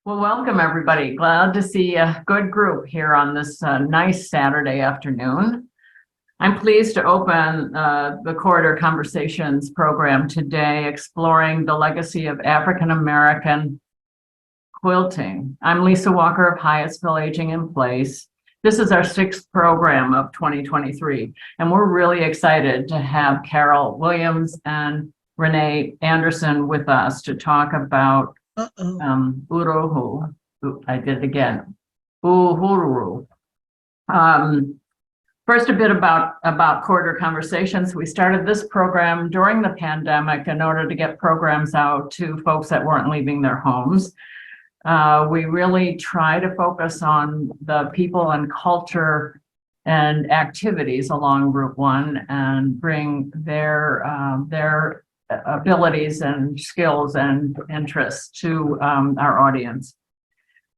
Well, welcome everybody. Glad to see a good group here on this nice Saturday afternoon. I'm pleased to open the Corridor Conversations program today, exploring the legacy of African American quilting. I'm Lisa Walker of Hyattsville Aging in Place. This is our sixth program of 2023, and we're really excited to have Carol Williams and Renee Anderson with us to talk about Uruhu. I did it again. Uhuru. First, a bit about Corridor Conversations. We started this program during the pandemic in order to get programs out to folks that weren't leaving their homes. We really try to focus on the people and culture and activities along Route 1 and bring their abilities and skills and interests to our audience.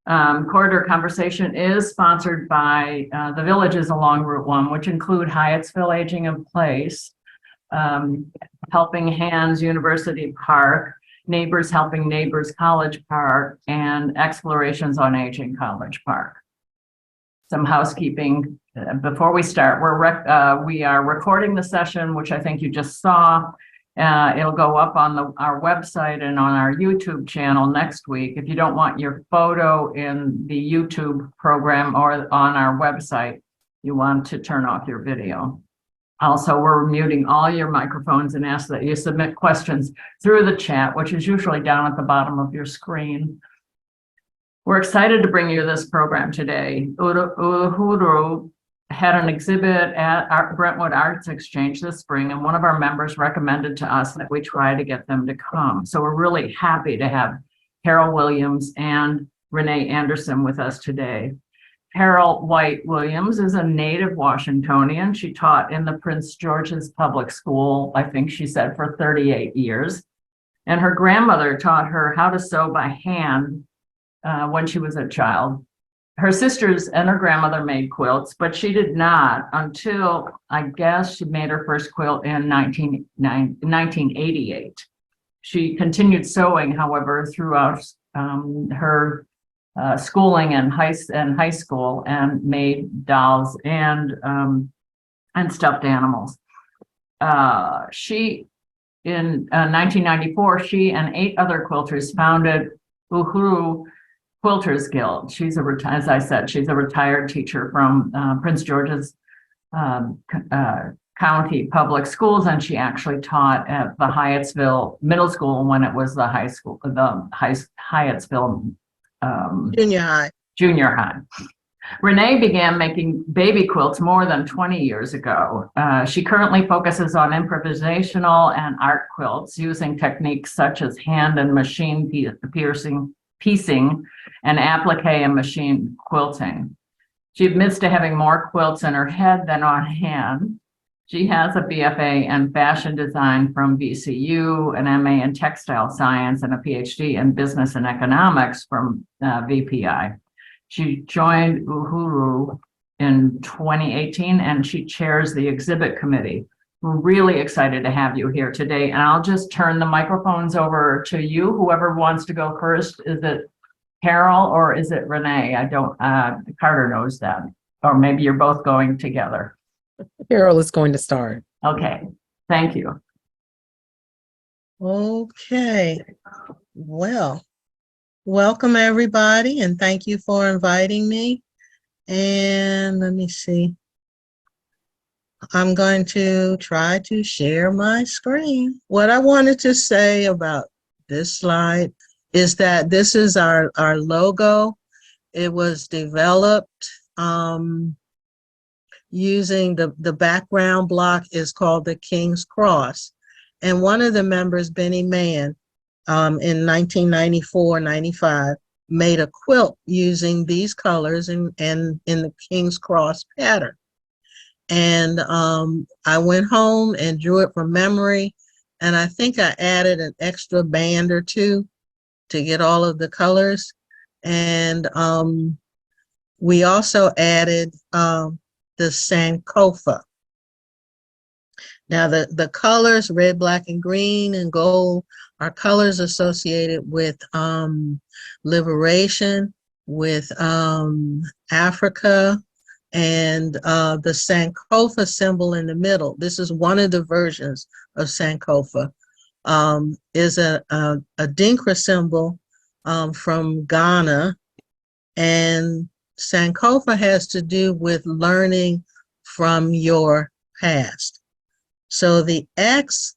Corridor Conversation is sponsored by the villages along Route 1, which include Hyattsville Aging in Place, Helping Hands University Park, Neighbors Helping Neighbors College Park, and Explorations on Aging College Park. Some housekeeping before we start. We are recording the session, which I think you just saw. It'll go up on our website and on our YouTube channel next week. If you don't want your photo in the YouTube program or on our website, you want to turn off your video. Also, we're muting all your microphones and ask that you submit questions through the chat, which is usually down at the bottom of your screen. We're excited to bring you this program today. Uhuru had an exhibit at our Brentwood Arts Exchange this spring, and one of our members recommended to us that we try to get them to come. So we're really happy to have Carol Williams and Renee Anderson with us today. Carol White Williams is a native Washingtonian. She taught in the Prince George's Public School, I think she said, for 38 years. And her grandmother taught her how to sew by hand when she was a child. Her sisters and her grandmother made quilts, but she did not until, I guess, she made her first quilt in 1988. She continued sewing, however, throughout her schooling and high school, and made dolls and stuffed animals. In 1994, she and 8 other quilters founded Uhuru Quilters Guild. As I said, she's a retired teacher from Prince George's County Public Schools, and she actually taught at the Hyattsville Middle School when it was the Hyattsville Junior High. Renee began making baby quilts more than 20 years ago. She currently focuses on improvisational and art quilts using techniques such as hand and machine piecing, and applique and machine quilting. She admits to having more quilts in her head than on hand. She has a BFA in fashion design from VCU, an MA in textile science, and a PhD in business and economics from VPI. She joined Uhuru in 2018, and she chairs the exhibit committee. We're really excited to have you here today, and I'll just turn the microphones over to you. Whoever wants to go first. Is it Carol or is it Renee? I don't, Carter knows that, or maybe you're both going together. Carol is going to start. Okay, thank you. Okay, well, welcome everybody, and thank you for inviting me. And let me see. I'm going to try to share my screen. What I wanted to say about this slide is that this is our logo. It was developed using the background block is called the King's Cross. And one of the members, Benny Mann, in 1994-95, made a quilt using these colors and in the King's Cross pattern. And I went home and drew it from memory. And I think I added an extra band or two to get all of the colors. And we also added the Sankofa. Now the colors, red, black, and green and gold, are colors associated with liberation, with Africa, and the Sankofa symbol in the middle. This is one of the versions of Sankofa. Is a Dinkra symbol from Ghana, and Sankofa has to do with learning from your past. So the X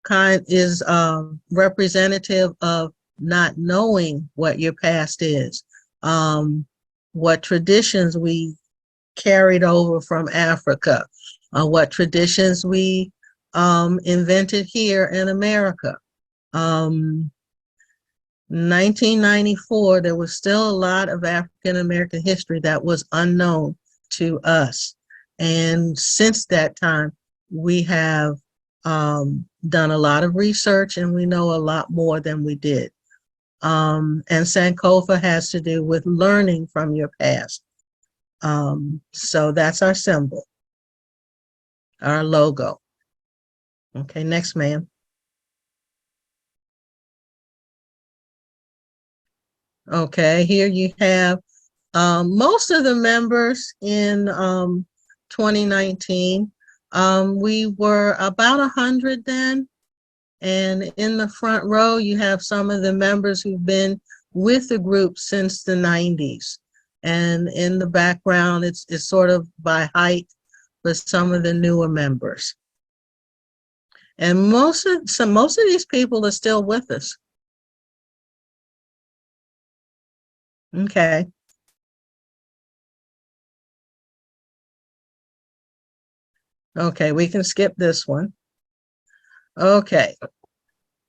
kind is representative of not knowing what your past is, what traditions we carried over from Africa, what traditions we invented here in America. 1994, there was still a lot of African American history that was unknown to us. And since that time, we have done a lot of research and we know a lot more than we did. And Sankofa has to do with learning from your past. So that's our symbol, our logo. Okay, next, ma'am. Okay, here you have most of the members in 2019. We were about 100 then. And in the front row, you have some of the members who've been with the group since the 90s. And in the background, it's sort of by height with some of the newer members. And most of these people are still with us. Okay. Okay, we can skip this one. Okay.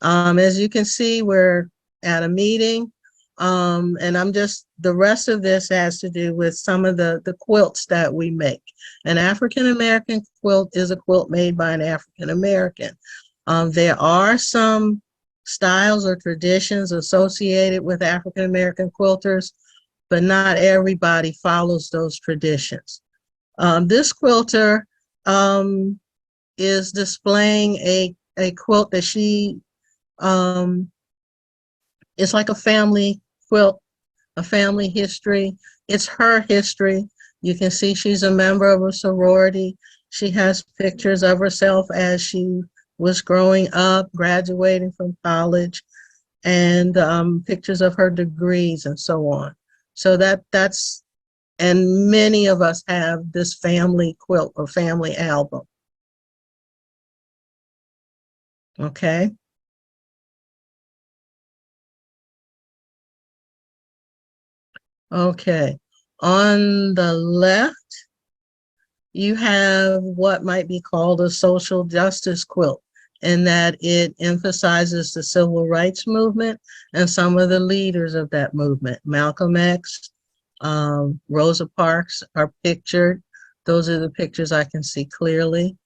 As you can see, we're at a meeting. And the rest of this has to do with some of the quilts that we make. An African American quilt is a quilt made by an African American. There are some styles or traditions associated with African American quilters, but not everybody follows those traditions. This quilter is displaying a quilt that she, it's like a family quilt, a family history. It's her history. You can see she's a member of a sorority. She has pictures of herself as she was growing up, graduating from college, and pictures of her degrees and so on. So that's, and many of us have this family quilt or family album. Okay. Okay. On the left, you have what might be called a social justice quilt, in that it emphasizes the civil rights movement and some of the leaders of that movement. Malcolm X, Rosa Parks are pictured. Those are the pictures I can see clearly.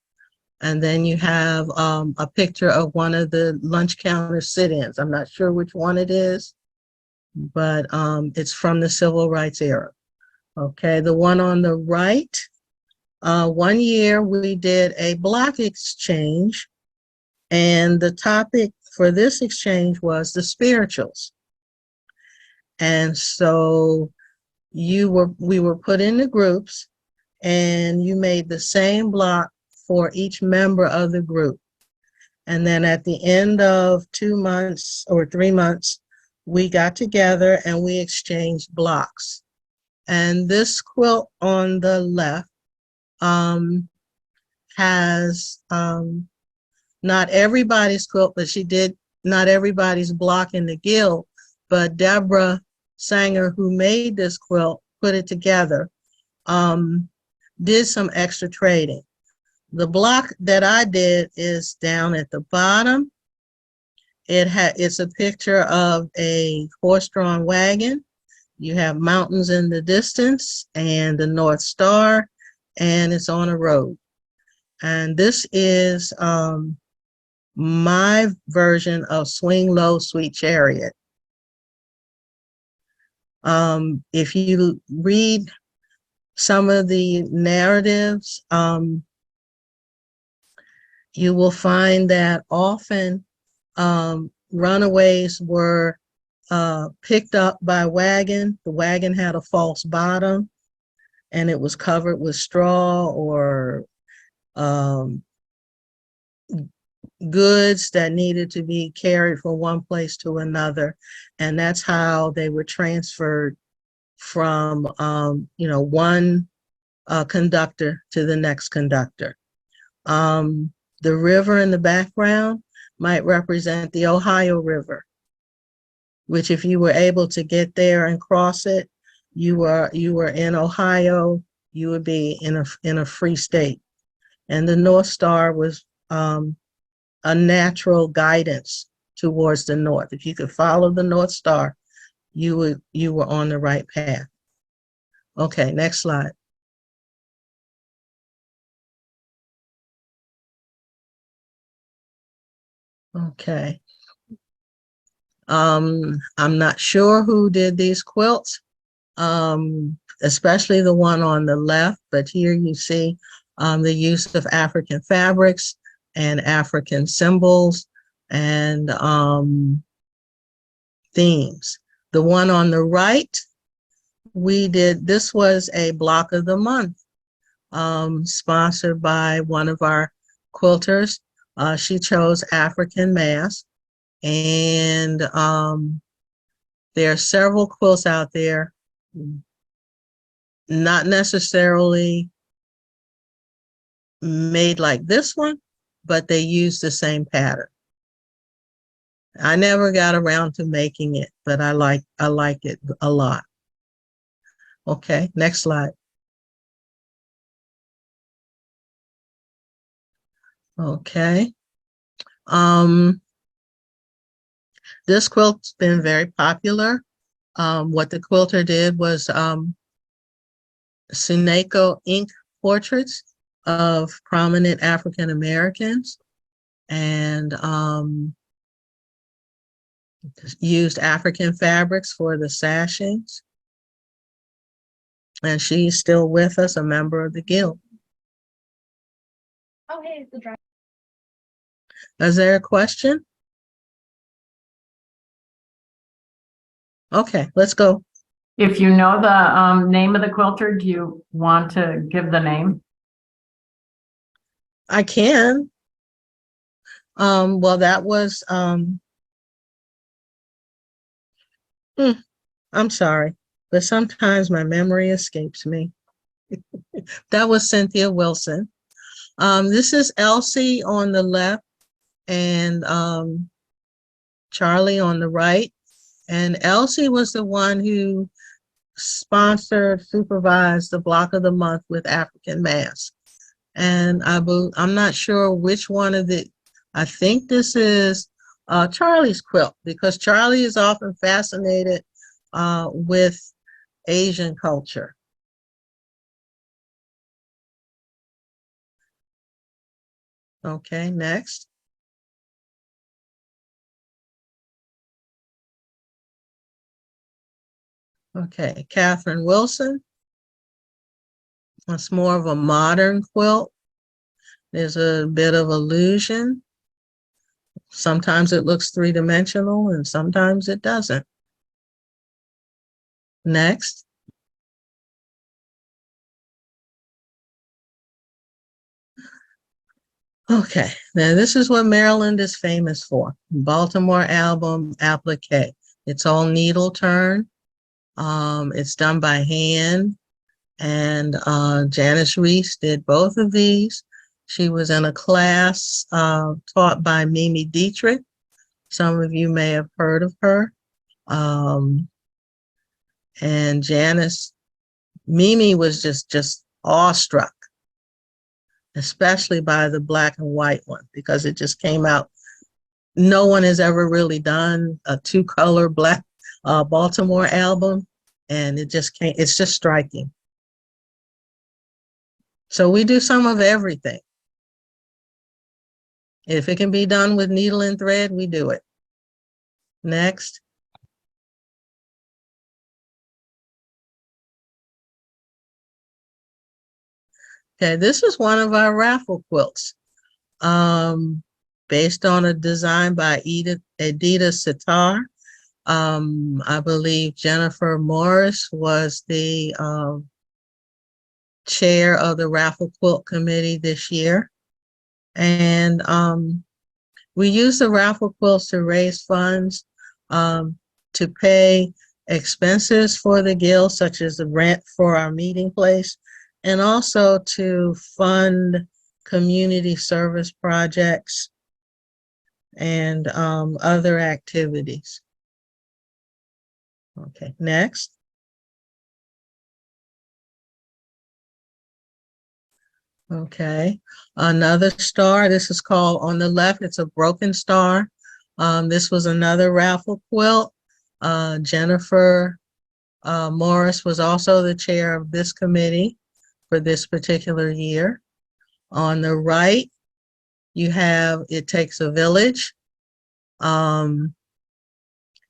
And then you have a picture of one of the lunch counter sit-ins. I'm not sure which one it is, but it's from the civil rights era. Okay, the one on the right, one year we did a block exchange, and the topic for this exchange was the spirituals. And so we were put into groups, and you made the same block for each member of the group. And then at the end of 2 months or 3 months, we got together and we exchanged blocks. And this quilt on the left has not everybody's quilt, but she did not everybody's block in the guild, but Deborah Sanger, who made this quilt, put it together, did some extra trading. The block that I did is down at the bottom. It's a picture of a horse-drawn wagon. You have mountains in the distance and the North Star, and it's on a road. And this is my version of Swing Low, Sweet Chariot. If you read some of the narratives, You will find that often runaways were picked up by wagon. The wagon had a false bottom and it was covered with straw or um, goods that needed to be carried from one place to another. And that's how they were transferred from, one conductor to the next conductor. The river in the background might represent the Ohio River, which if you were able to get there and cross it, you were in Ohio, you would be in a free state. And the North Star was a natural guidance towards the north. If you could follow the North Star, you were on the right path. Okay, next slide. Okay. I'm not sure who did these quilts, especially the one on the left, but here you see the use of African fabrics and African symbols and themes. The one on the right, this was a block of the month, sponsored by one of our quilters. She chose African mask, and there are several quilts out there, not necessarily made like this one, but they use the same pattern. I never got around to making it, but I like it a lot. Okay, next slide. Okay. This quilt's been very popular. What the quilter did was Suneco ink portraits of prominent African Americans and used African fabrics for the sashings. And she's still with us, a member of the guild. Oh, hey, the driver. Is there a question? Okay, let's go. If you know the name of the quilter, do you want to give the name? I can. Well, that was, I'm sorry, but sometimes my memory escapes me. That was Cynthia Wilson. This is Elsie on the left and Charlie on the right. And Elsie was the one who sponsored, supervised the block of the month with African masks. And I'm not sure which one of I think this is Charlie's quilt, because Charlie is often fascinated with Asian culture. Okay, next. Okay, Catherine Wilson. It's more of a modern quilt. There's a bit of illusion. Sometimes it looks three-dimensional and sometimes it doesn't. Next. Okay, now this is what Maryland is famous for. Baltimore album applique. It's all needle turn. It's done by hand. And Janice Reese did both of these. She was in a class taught by Mimi Dietrich. Some of you may have heard of her. And Mimi was just awestruck, especially by the black and white one, because it just came out. No one has ever really done a two-color black Baltimore album, and it's just striking. So we do some of everything. If it can be done with needle and thread, we do it. Next. Okay, this is one of our raffle quilts. based on a design by Edita Sitar. I believe Jennifer Morris was the chair of the raffle quilt committee this year. And we use the raffle quilts to raise funds to pay expenses for the guild, such as the rent for our meeting place, and also to fund community service projects and other activities. Okay, next. Okay, another star. This is called, on the left, it's a broken star. This was another raffle quilt. Jennifer Morris was also the chair of this committee for this particular year. On the right, you have It Takes a Village.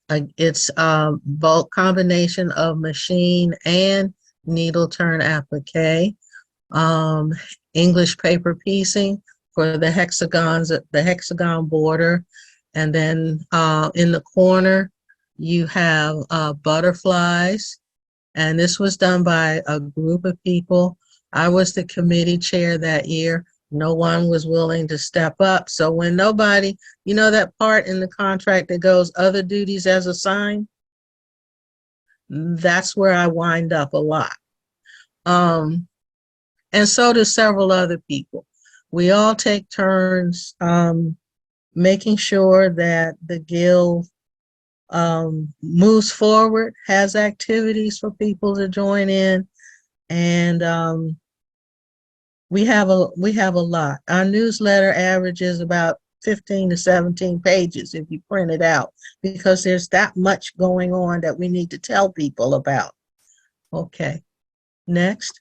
It's a bulk combination of machine and needle turn applique. English paper piecing for the hexagons, the hexagon border. And then in the corner, you have butterflies. And this was done by a group of people. I was the committee chair that year. No one was willing to step up. So when nobody, you know that part in the contract that goes other duties as assigned? That's where I wind up a lot. And so do several other people. We all take turns making sure that the guild moves forward, has activities for people to join in, and we have a lot. Our newsletter averages about 15 to 17 pages if you print it out, because there's that much going on that we need to tell people about. Okay, next.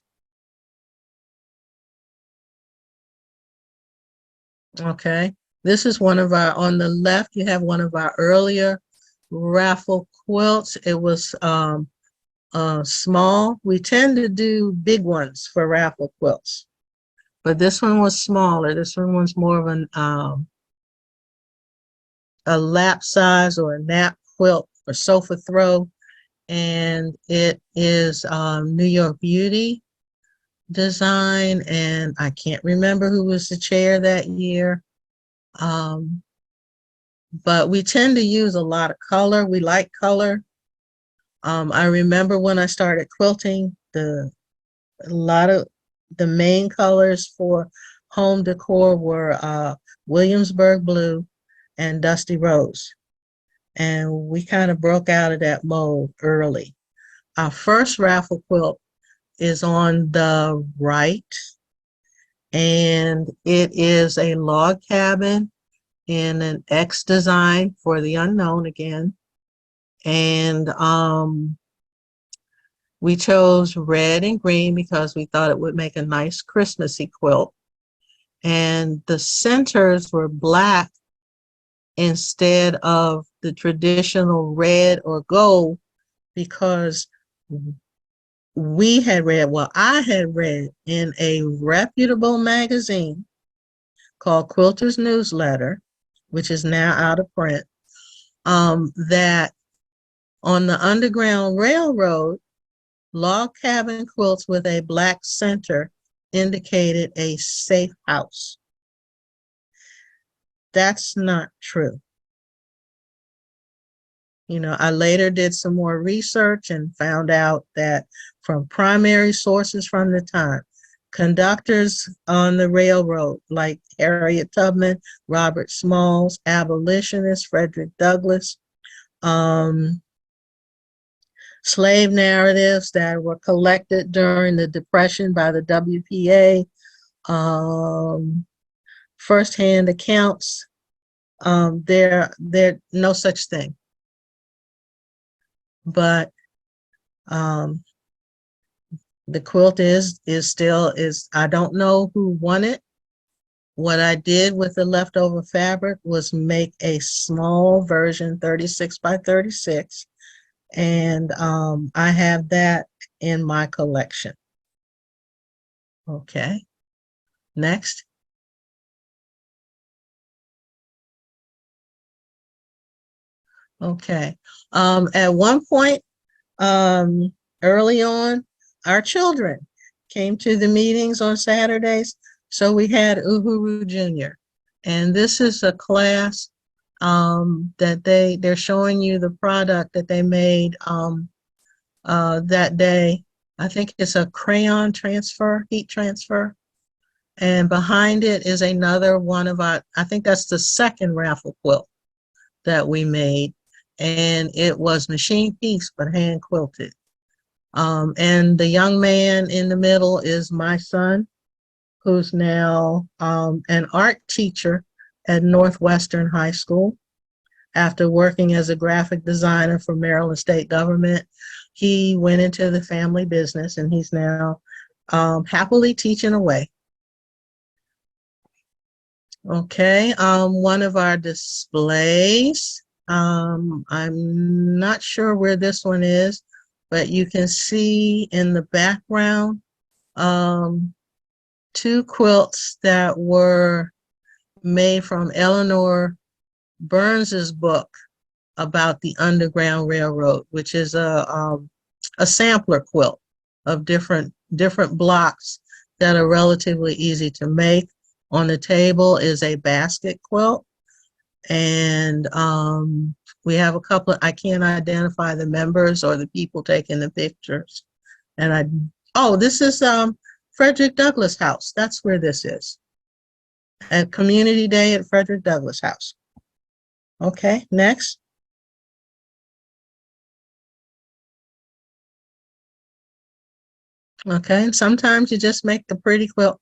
Okay, this is one of our, on the left, you have one of our earlier raffle quilts. It was small. We tend to do big ones for raffle quilts, but this one was smaller. This one was more of an a lap size or a nap quilt or sofa throw, and it is New York Beauty design, and I can't remember who was the chair that year. But we tend to use a lot of color. We like color. I remember when I started quilting, a lot of the main colors for home decor were Williamsburg blue and dusty rose. And we kind of broke out of that mold early. Our first raffle quilt is on the right, and it is a log cabin in an X design, for the unknown again. And we chose red and green because we thought it would make a nice Christmassy quilt. And the centers were black instead of the traditional red or gold, because we had read, well, I had read in a reputable magazine called Quilters Newsletter, which is now out of print, that on the Underground Railroad, log cabin quilts with a black center indicated a safe house. That's not true. You know, I later did some more research and found out that from primary sources from the time, conductors on the railroad like Harriet Tubman, Robert Smalls, abolitionists, Frederick Douglass, slave narratives that were collected during the Depression by the WPA, firsthand accounts, there no such thing. But the quilt is still, I don't know who won it. What I did with the leftover fabric was make a small version, 36 by 36. And I have that in my collection. Okay, next. Okay. At one point, early on, our children came to the meetings on Saturdays. So we had Uhuru Jr. And this is a class that they're showing you the product that they made that day. I think it's a crayon transfer, heat transfer. And behind it is another one of our, I think that's the second raffle quilt that we made. And it was machine piece, but hand quilted. And the young man in the middle is my son, who's now an art teacher at Northwestern High School. After working as a graphic designer for Maryland State Government, he went into the family business and he's now happily teaching away. Okay, one of our displays, I'm not sure where this one is, but you can see in the background two quilts that were made from Eleanor Burns's book about the Underground Railroad, which is a sampler quilt of different blocks that are relatively easy to make. On the table is a basket quilt, and we have a couple. I can't identify the members or the people taking the pictures. And this is Frederick Douglass House. That's where this is. At Community Day at Frederick Douglass House. Okay, next. Okay, and sometimes you just make the pretty quilt.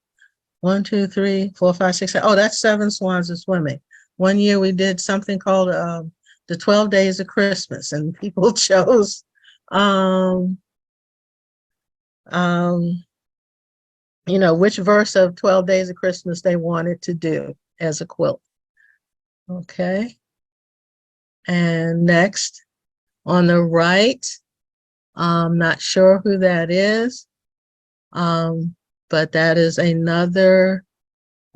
1, 2, 3, 4, 5, 6, 7. Oh, that's 7 swans of swimming. One year we did something called the 12 Days of Christmas, and people chose which verse of 12 Days of Christmas they wanted to do as a quilt. Okay. And next, on the right, I'm not sure who that is, but that is another,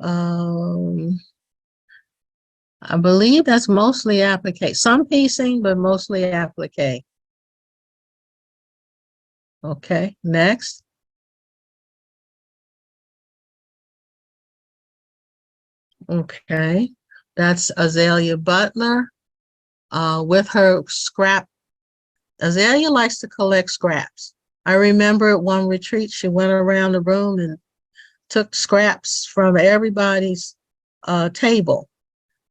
I believe that's mostly applique. Some piecing, but mostly applique. Okay, next. Okay, that's Azalea Butler with her scrap. Azalea likes to collect scraps. I remember at one retreat, she went around the room and took scraps from everybody's table.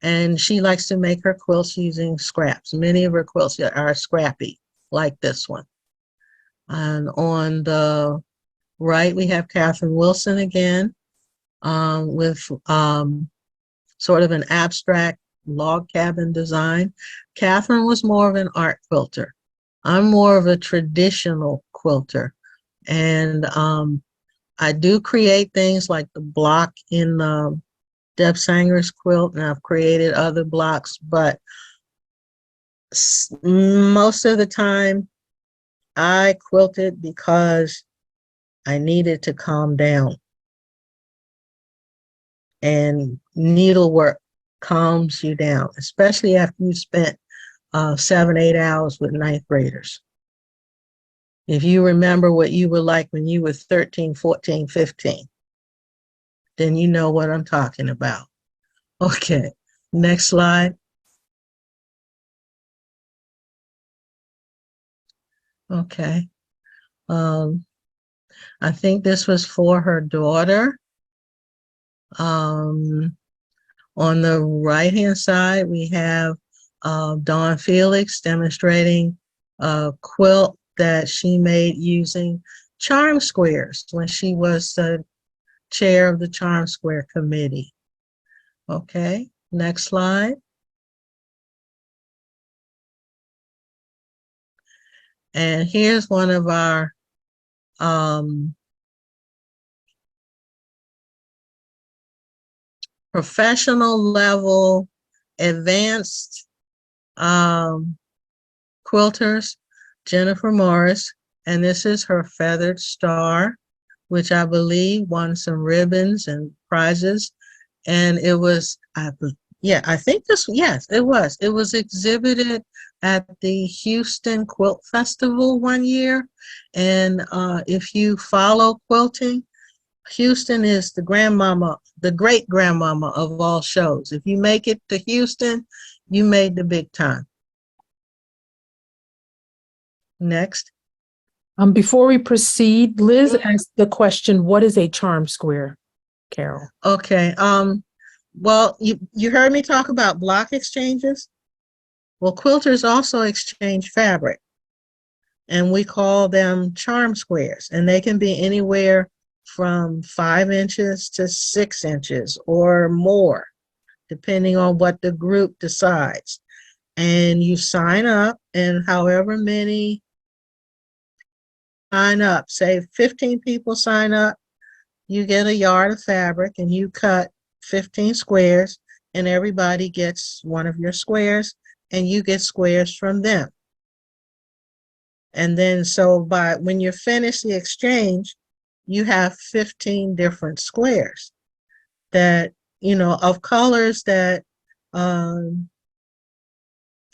And she likes to make her quilts using scraps. Many of her quilts are scrappy, like this one. And on the right, we have Catherine Wilson again with sort of an abstract log cabin design. Catherine was more of an art quilter. I'm more of a traditional quilter. And I do create things like the block in Deb Sanger's quilt, and I've created other blocks, but most of the time I quilted because I needed to calm down. And needlework calms you down, especially after you spent 7, 8 hours with ninth graders. If you remember what you were like when you were 13, 14, 15, then you know what I'm talking about. Okay, next slide. Okay. I think this was for her daughter. On the right-hand side, we have Dawn Felix demonstrating a quilt that she made using charm squares when she was the chair of the Charm Square Committee. Okay, next slide. And here's one of our professional level advanced quilters, Jennifer Morris, and this is her feathered star, which I believe won some ribbons and prizes. And it was, I think this, yes, it was exhibited at the Houston Quilt Festival one year. And if you follow quilting, Houston is the grandmama, the great grandmama of all shows. If you make it to Houston, you made the big time. Next. Before we proceed, Liz asked the question, what is a charm square, Carol? Okay. Well, you heard me talk about block exchanges. Well, quilters also exchange fabric, and we call them charm squares, and they can be anywhere from 5 inches to 6 inches or more, depending on what the group decides. And you sign up, and however many sign up, say 15 people sign up, you get a yard of fabric and you cut 15 squares, and everybody gets one of your squares, and you get squares from them. And then so when you're finished the exchange, you have 15 different squares that, of colors that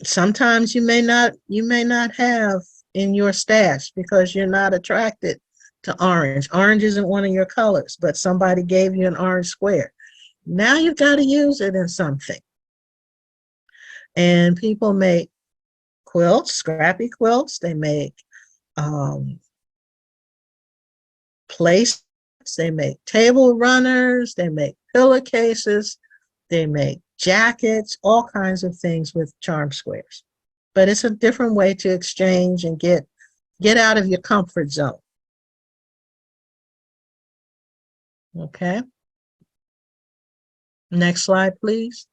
sometimes you may not have in your stash because you're not attracted to orange. Orange isn't one of your colors, but somebody gave you an orange square. Now you've got to use it in something. And people make quilts, scrappy quilts. They make places. They make table runners. They make pillowcases. They make jackets, all kinds of things with charm squares. But it's a different way to exchange and get out of your comfort zone. Okay. Next slide, please.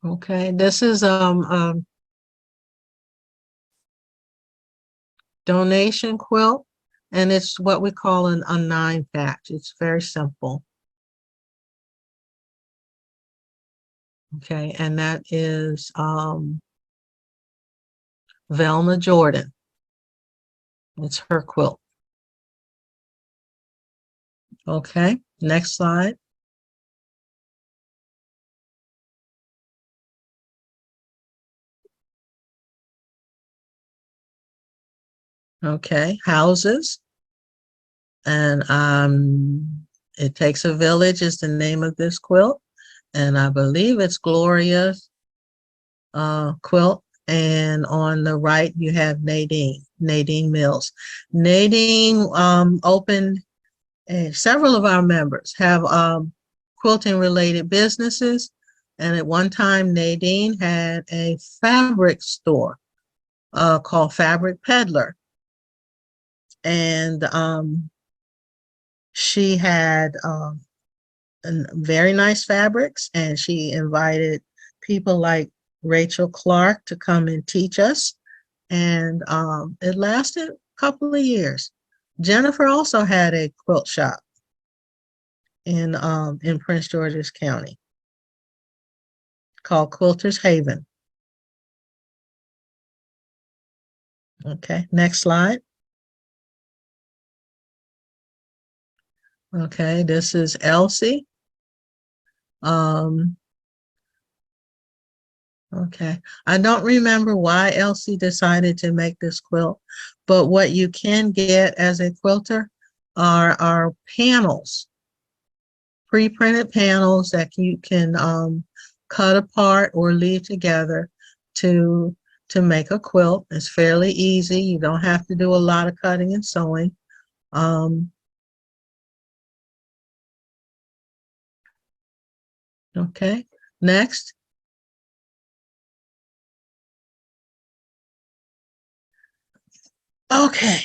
Okay, this is donation quilt, and it's what we call a 9-patch. It's very simple. Okay, and that is Velma Jordan. It's her quilt. Okay, next slide. Okay, houses. And It Takes a Village is the name of this quilt. And I believe it's Gloria's quilt. And on the right, you have Nadine Mills. Nadine opened, several of our members have quilting related businesses. And at one time, Nadine had a fabric store called Fabric Peddler. And she had very nice fabrics, and she invited people like Rachel Clark to come and teach us. And it lasted a couple of years. Jennifer also had a quilt shop in Prince George's County called Quilters Haven. Okay, next slide. Okay, this is Elsie. Okay, I don't remember why Elsie decided to make this quilt, but what you can get as a quilter are panels, pre-printed panels that you can cut apart or leave together to make a quilt. It's fairly easy. You don't have to do a lot of cutting and sewing. Okay, next. Okay.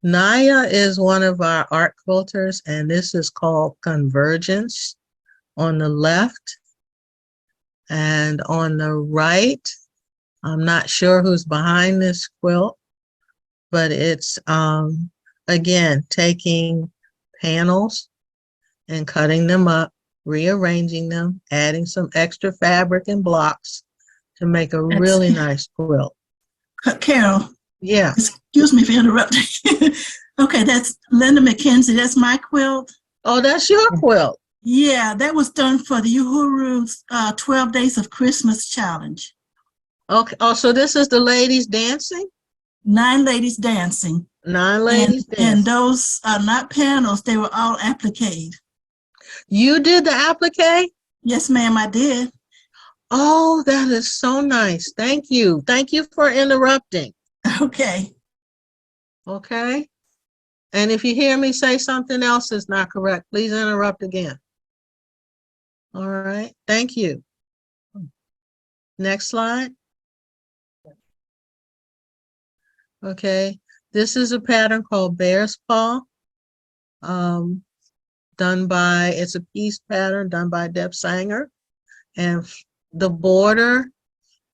Naya is one of our art quilters, and this is called Convergence on the left. And on the right, I'm not sure who's behind this quilt, but it's, again, taking panels and cutting them up, rearranging them, adding some extra fabric and blocks to make a really nice quilt. Carol. Yeah. Excuse me for interrupting. Okay, that's Linda McKenzie. That's my quilt. Oh, that's your quilt. Yeah, that was done for the Uhuru's 12 Days of Christmas Challenge. Okay. Oh, so this is the ladies dancing? 9 ladies dancing. 9 ladies And dancing. those are not panels, they were all applique. You did the applique? Yes, ma'am, I did. Oh, that is so nice. Thank you. Thank you for interrupting. Okay. Okay. And if you hear me say something else that's not correct, please interrupt again. All right. Thank you. Next slide. Okay. This is a pattern called Bear's Paw. It's a piece pattern done by Deb Sanger. And the border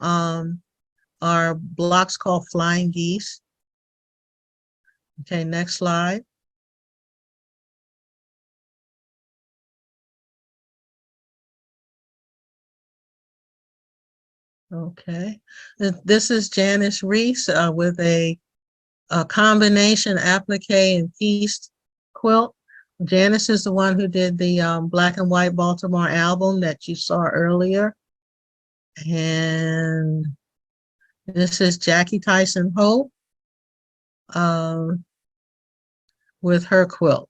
are blocks called Flying Geese. Okay, next slide. Okay, this is Janice Reese with a combination applique and pieced quilt. Janice is the one who did the Black and White Baltimore album that you saw earlier. And this is Jackie Tyson Hope with her quilt.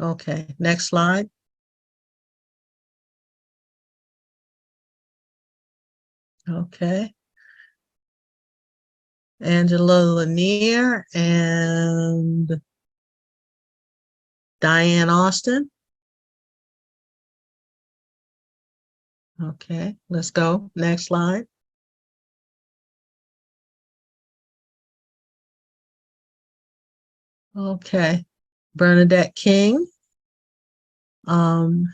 Okay, next slide. Okay. Angela Lanier and Diane Austin. Okay, let's go. Next slide. Okay, Bernadette King. And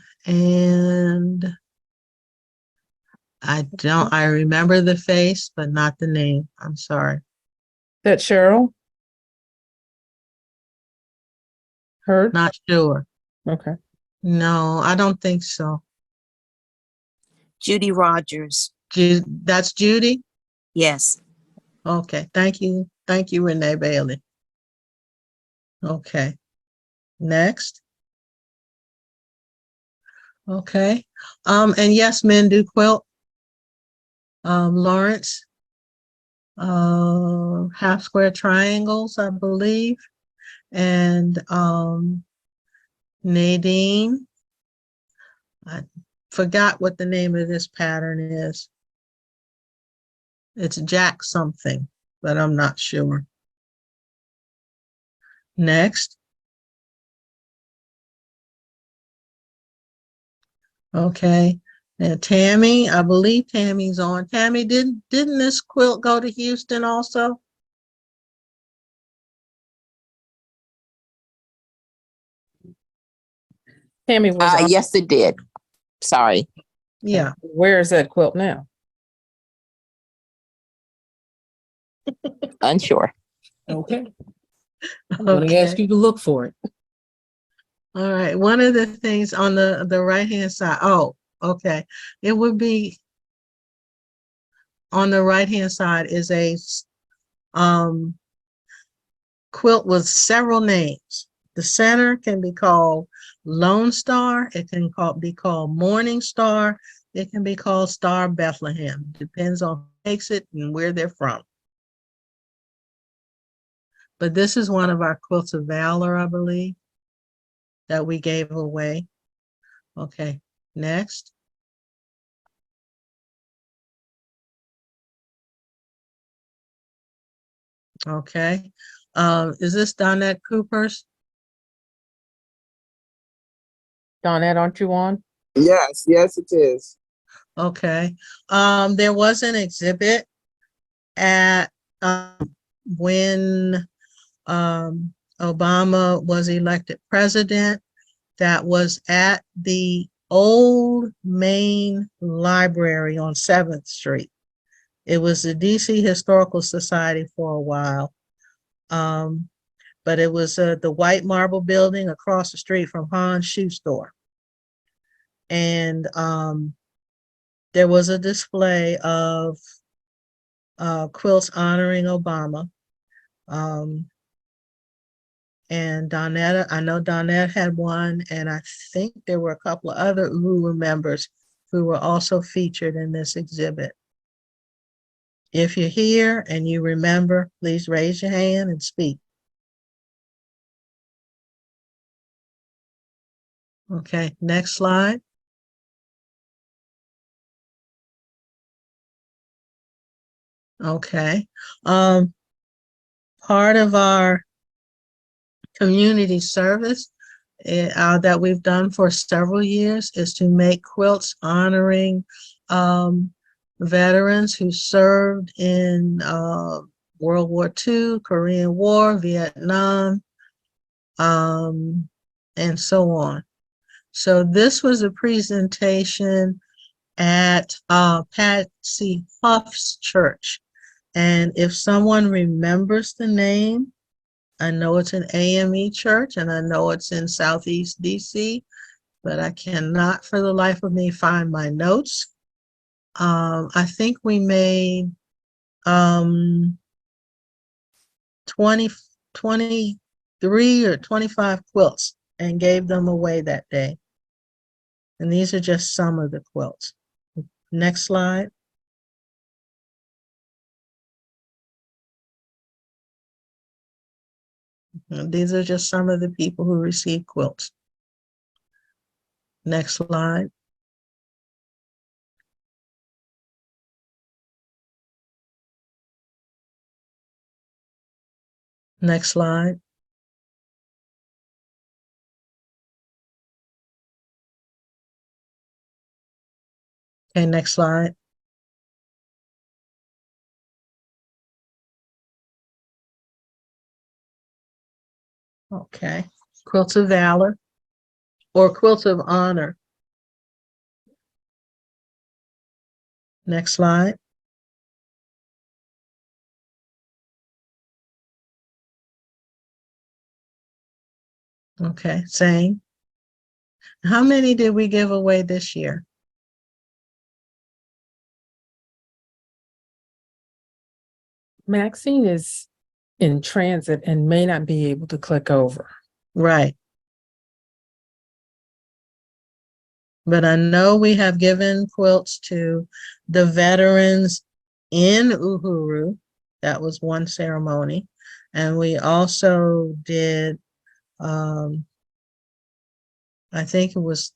I remember the face, but not the name. I'm sorry. That Cheryl? Heard? Not sure. Okay. No, I don't think so. Judy Rogers. That's Judy? Yes. Okay, thank you. Thank you, Renee Bailey. Okay, next. Okay, and yes, men do quilt. Lawrence, half square triangles, I believe. And Nadine, I forgot what the name of this pattern is. It's Jack something, but I'm not sure. Next. Okay. And Tammy, I believe Tammy's on. Tammy, didn't this quilt go to Houston also? Tammy was on. Yes, it did. Sorry. Yeah. Where is that quilt now? Unsure. Okay. I'm going to ask Okay. you to look for it. All right. One of the things on the right-hand side. Oh, okay. It would be on the right-hand side is a quilt with several names. The center can be called Lone Star. It can be called Morning Star. It can be called Star Bethlehem. Depends on who makes it and where they're from. But this is one of our quilts of valor, I believe, that we gave away. Okay, next. Okay, is this Donette Cooper's? Donette, aren't you on? Yes, yes, it is. Okay, there was an exhibit at when Obama was elected president that was at the old main library on 7th Street. It was the DC Historical Society for a while. But it was the white marble building across the street from Hahn's Shoe Store. And there was a display of quilts honoring Obama. And Donetta, I know Donette had one, and I think there were a couple of other Uhuru members who were also featured in this exhibit. If you're here and you remember, please raise your hand and speak. Okay, next slide. Okay. Part of our community service that we've done for several years is to make quilts honoring veterans who served in World War II, Korean War, Vietnam, and so on. So this was a presentation at Patsy Huff's church. And if someone remembers the name, I know it's an AME church and I know it's in Southeast DC, but I cannot for the life of me find my notes. I think we made 23 or 25 quilts and gave them away that day. And these are just some of the quilts. Next slide. And these are just some of the people who received quilts. Next slide. Next slide. Okay, next slide. Okay, quilts of valor or quilts of honor. Next slide. Okay, same. How many did we give away this year? Maxine is in transit and may not be able to click over. Right. But I know we have given quilts to the veterans in Uhuru. That was one ceremony. And we also did, I think it was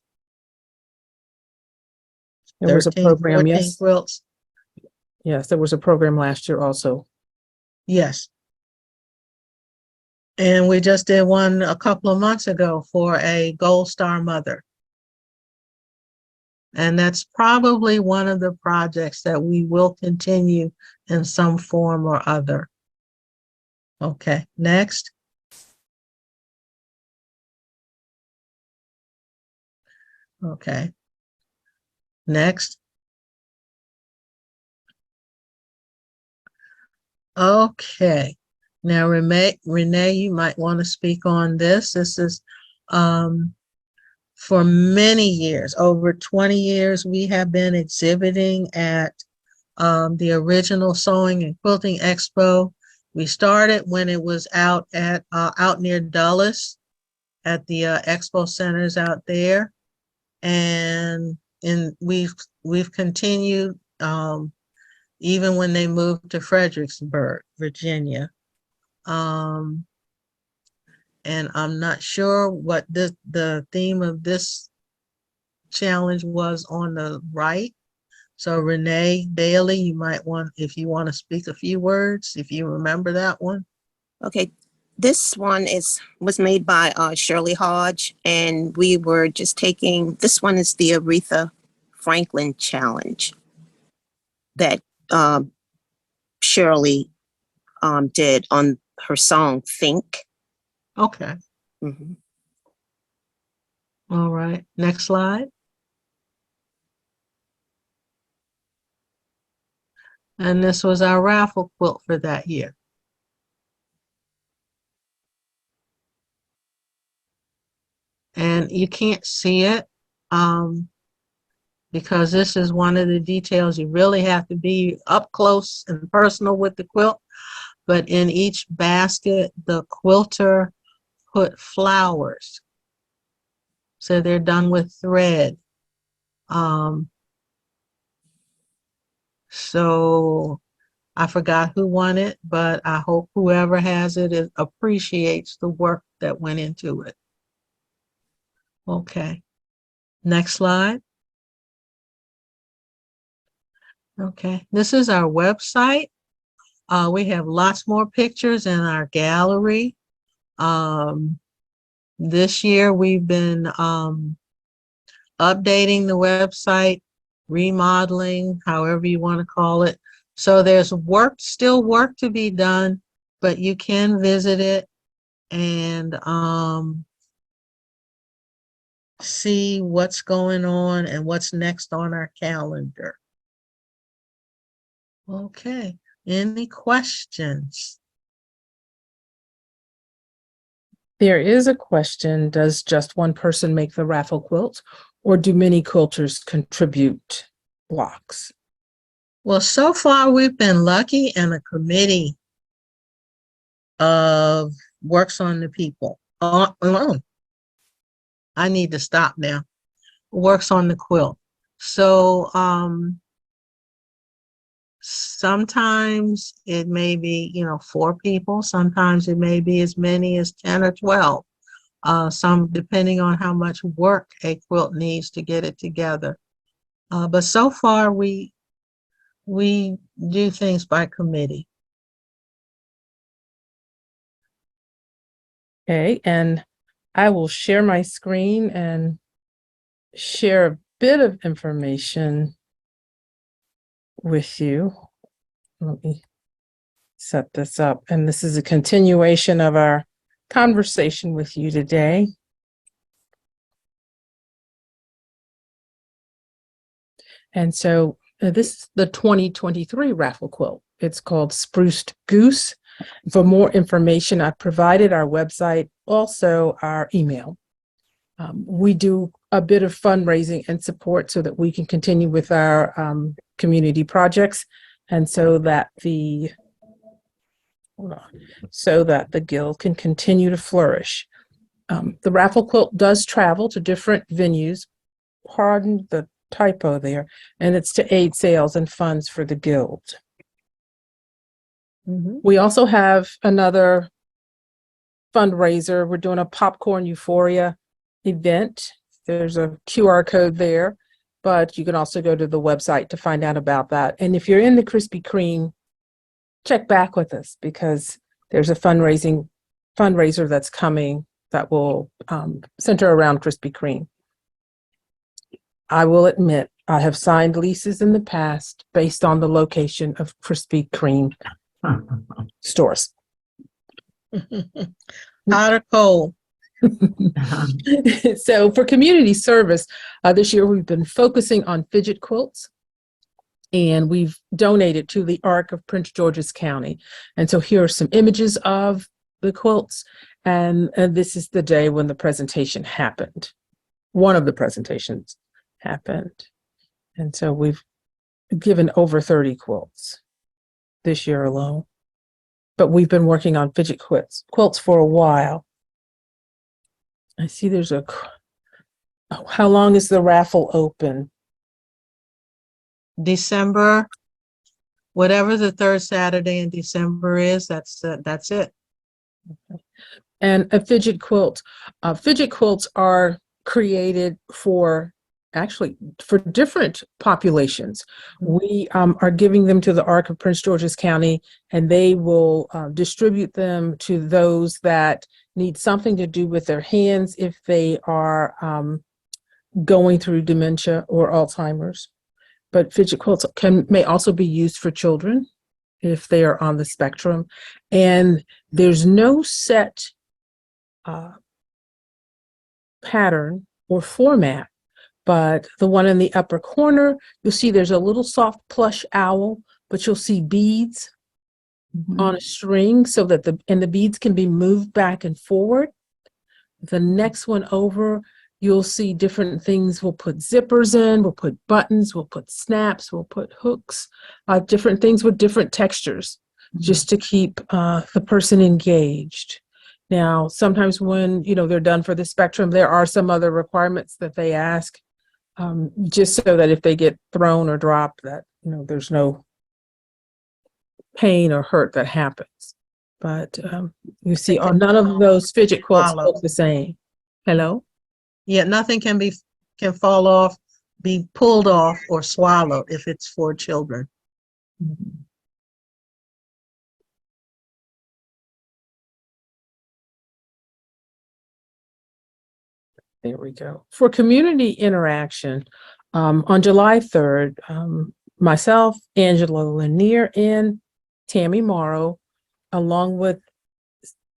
There was a 13, program, 14 yes. quilts. Yes, there was a program last year also. Yes. And we just did one a couple of months ago for a Gold Star mother. And that's probably one of the projects that we will continue in some form or other. Okay, next. Okay. Next. Okay. Now, Renee, you might want to speak on this. This is for many years, over 20 years, we have been exhibiting at the original Sewing and Quilting Expo. We started when it was out near Dulles at the expo centers out there, and we've continued even when they moved to Fredericksburg, Virginia. And I'm not sure what the theme of this challenge was on the right. So Renee Bailey, you might want, if you want to speak a few words, if you remember that one. Okay, this one was made by Shirley Hodge, and we were just taking, this one is the Aretha Franklin challenge that Shirley did on her song Think. Okay. Mhm. All right. Next slide. And this was our raffle quilt for that year. And you can't see it because this is one of the details. You really have to be up close and personal with the quilt. But in each basket, the quilter put flowers. So they're done with thread. So I forgot who won it, but I hope whoever has it appreciates the work that went into it. Okay. Next slide. Okay, this is our website. We have lots more pictures in our gallery. This year we've been updating the website, remodeling, however you want to call it. So there's still work to be done, but you can visit it and see what's going on and what's next on our calendar. Okay, any questions? There is a question, does just one person make the raffle quilt, or do many quilters contribute blocks? Well, so far we've been lucky, and a committee of works on the people. I need to stop now. Works on the quilt. So sometimes it may be, 4 people. Sometimes it may be as many as 10 or 12. Some depending on how much work a quilt needs to get it together. But so far we do things by committee. Okay, and I will share my screen and share a bit of information with you. Let me set this up. And this is a continuation of our conversation with you today. And so this is the 2023 raffle quilt. It's called Spruced Goose. For more information, I've provided our website, also our email. We do a bit of fundraising and support so that we can continue with our community projects, and so that the Guild can continue to flourish. The raffle quilt does travel to different venues, pardon the typo there, and it's to aid sales and funds for the Guild. We also have another fundraiser. We're doing a Popcorn Euphoria event. There's a QR code there, but you can also go to the website to find out about that. And if you're in the Krispy Kreme, check back with us, because there's a fundraiser that's coming that will center around Krispy Kreme. I will admit, I have signed leases in the past based on the location of Krispy Kreme stores. Hot or cold? So for community service, this year we've been focusing on fidget quilts, and we've donated to the ARC of Prince George's County. And so here are some images of the quilts, and this is the day when the presentation happened. One of the presentations happened. And so we've given over 30 quilts this year alone. But we've been working on fidget quilts for a while. I see there's how long is the raffle open? December, whatever the third Saturday in December is, that's it. Okay. And a fidget quilt. Fidget quilts are created for different populations. We are giving them to the ARC of Prince George's County, and they will distribute them to those that need something to do with their hands if they are going through dementia or Alzheimer's. But fidget quilts may also be used for children if they are on the spectrum. And there's no set pattern or format. But the one in the upper corner, you'll see there's a little soft plush owl, but you'll see beads on a string, so that the beads can be moved back and forward. The next one over, you'll see different things. We'll put zippers in, we'll put buttons, we'll put snaps, we'll put hooks, different things with different textures, just to keep the person engaged. Now, sometimes when, they're done for the spectrum, there are some other requirements that they ask, just so that if they get thrown or dropped, that, there's no pain or hurt that happens. But you see, none of those fidget quilts Swallow. look the same. Hello? Yeah, nothing can fall off, be pulled off, or swallowed if it's for children. There we go. For community interaction, on July 3rd, myself, Angela Lanier, and Tammy Morrow, along with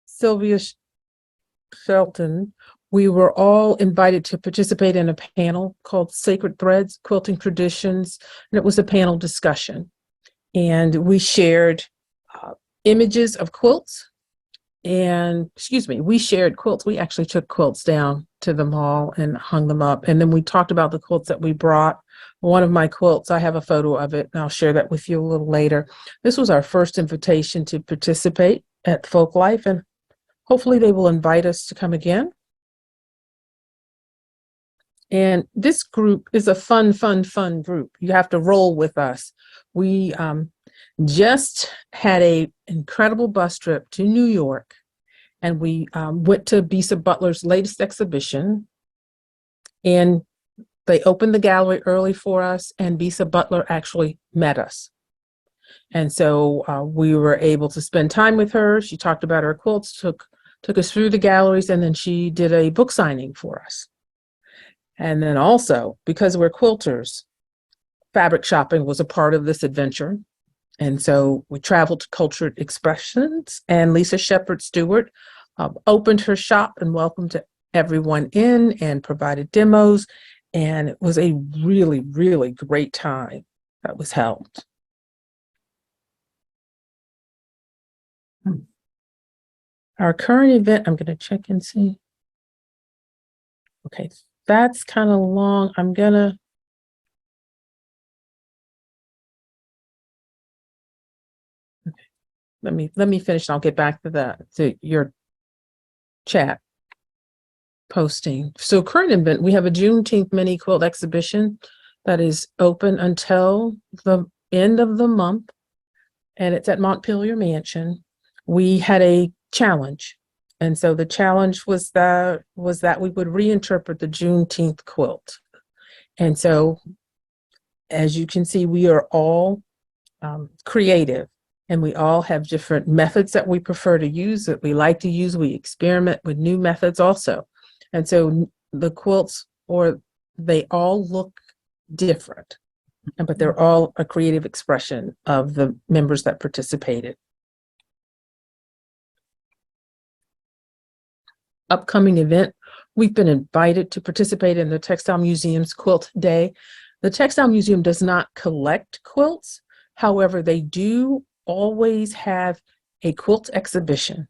Sylvia Shelton, we were all invited to participate in a panel called Sacred Threads, Quilting Traditions, and it was a panel discussion. And we shared images of quilts. We shared quilts. We actually took quilts down to the mall and hung them up. And then we talked about the quilts that we brought. One of my quilts, I have a photo of it, and I'll share that with you a little later. This was our first invitation to participate at Folk Life, and hopefully they will invite us to come again. And this group is a fun group. You have to roll with us. We just had an incredible bus trip to New York, and we went to Bisa Butler's latest exhibition, and they opened the gallery early for us, and Bisa Butler actually met us. And so we were able to spend time with her. She talked about her quilts, took us through the galleries, and then she did a book signing for us. And then also, because we're quilters, fabric shopping was a part of this adventure. And so we traveled to Cultured Expressions, and Lisa Shepard Stewart opened her shop and welcomed everyone in and provided demos. And it was a really, really great time that was held. Our current event, I'm going to check and see. Okay, that's kind of long. I'm going to. Okay. Let me finish. And I'll get back to your chat posting. So current event, we have a Juneteenth mini quilt exhibition that is open until the end of the month, and it's at Montpelier Mansion. We had a challenge, and so the challenge was that we would reinterpret the Juneteenth quilt. And so, as you can see, we are all creative. And we all have different methods that we prefer to use, that we like to use. We experiment with new methods also. And so the quilts, they all look different, but they're all a creative expression of the members that participated. Upcoming event, we've been invited to participate in the Textile Museum's Quilt Day. The Textile Museum does not collect quilts. However, they do always have a quilt exhibition.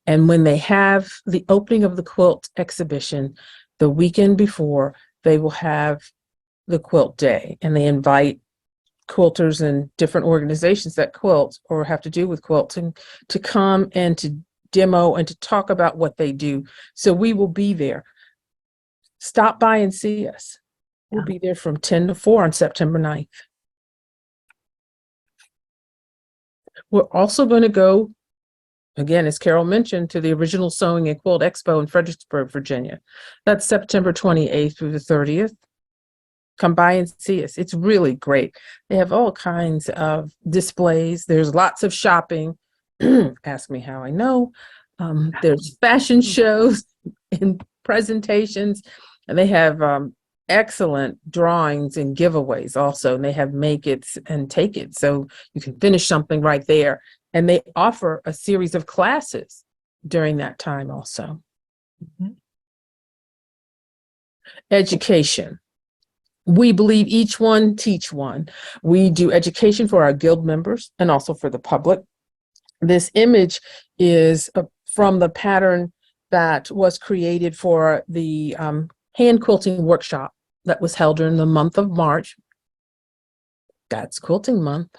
And when they have the opening of the quilt exhibition, the weekend before, they will have the quilt day, and they invite quilters and different organizations that quilt or have to do with quilting to come and to demo and to talk about what they do. So we will be there. Stop by and see us. We'll be there from 10 to 4 on September 9th. We're also going to go, again, as Carol mentioned, to the Original Sewing and Quilt Expo in Fredericksburg, Virginia. That's September 28th through the 30th. Come by and see us. It's really great. They have all kinds of displays. There's lots of shopping. Ask me how I know. There's fashion shows and presentations, and they have excellent drawings and giveaways also. And they have make it and take it, so you can finish something right there. And they offer a series of classes during that time also. Mm-hmm. Education. We believe each one teach one. We do education for our guild members and also for the public. This image is from the pattern that was created for the hand quilting workshop that was held during the month of March. That's Quilting Month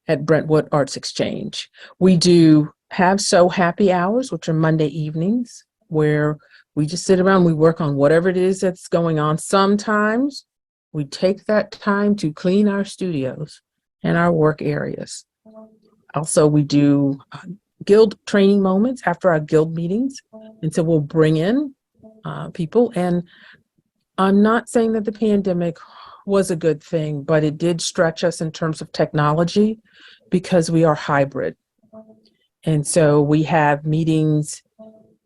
at Brentwood Arts Exchange. We do have sew happy hours, which are Monday evenings, where we just sit around, we work on whatever it is that's going on. Sometimes we take that time to clean our studios and our work areas. Also, we do guild training moments after our guild meetings. And so we'll bring in people. And I'm not saying that the pandemic was a good thing, but it did stretch us in terms of technology because we are hybrid. And so we have meetings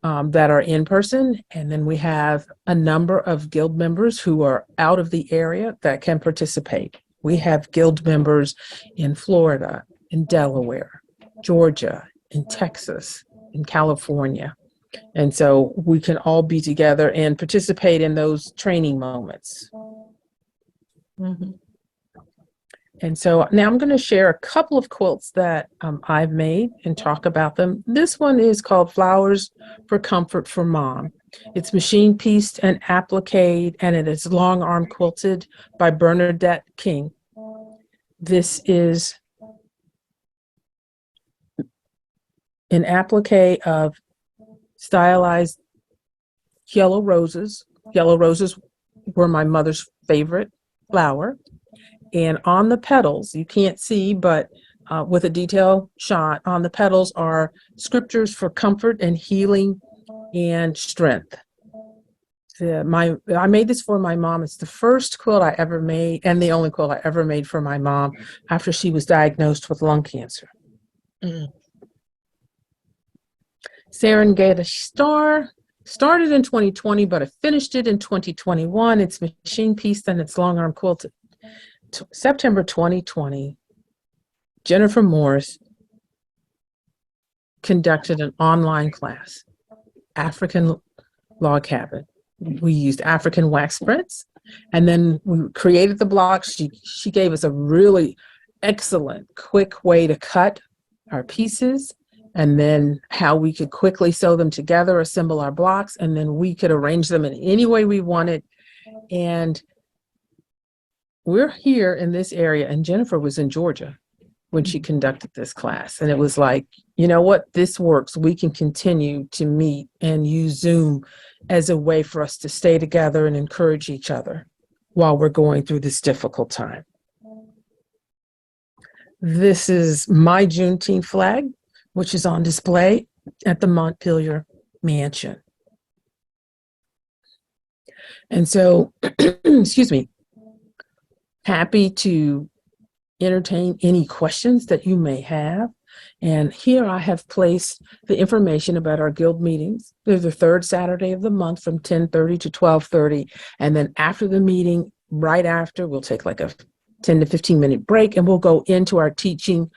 that are in person, and then we have a number of guild members who are out of the area that can participate. We have guild members in Florida, in Delaware, Georgia, in Texas, in California. And so we can all be together and participate in those training moments. Mhm. And so now I'm going to share a couple of quilts that I've made and talk about them. This one is called Flowers for Comfort for Mom. It's machine pieced and appliqued, and it is long arm quilted by Bernadette King. This is an applique of stylized yellow roses. Yellow roses were my mother's favorite flower. And on the petals, you can't see, but with a detail shot, on the petals are scriptures for comfort and healing and strength. I made this for my mom. It's the first quilt I ever made and the only quilt I ever made for my mom after she was diagnosed with lung cancer. Mm. Serengeti Star started in 2020, but I finished it in 2021. It's machine pieced and it's long arm quilted. September 2020, Jennifer Morris conducted an online class, African log cabin. We used African wax prints, and then we created the blocks. She gave us a really excellent, quick way to cut our pieces, and then how we could quickly sew them together, assemble our blocks, and then we could arrange them in any way we wanted. And we're here in this area, and Jennifer was in Georgia when she conducted this class. And it was like, you know what, this works. We can continue to meet and use Zoom as a way for us to stay together and encourage each other while we're going through this difficult time. This is my Juneteenth flag, which is on display at the Montpelier Mansion. And so, excuse me, happy to entertain any questions that you may have. And here I have placed the information about our guild meetings. They're the third Saturday of the month from 10:30 to 12:30. And then after the meeting, right after, we'll take like a 10 to 15 minute break and we'll go into our teaching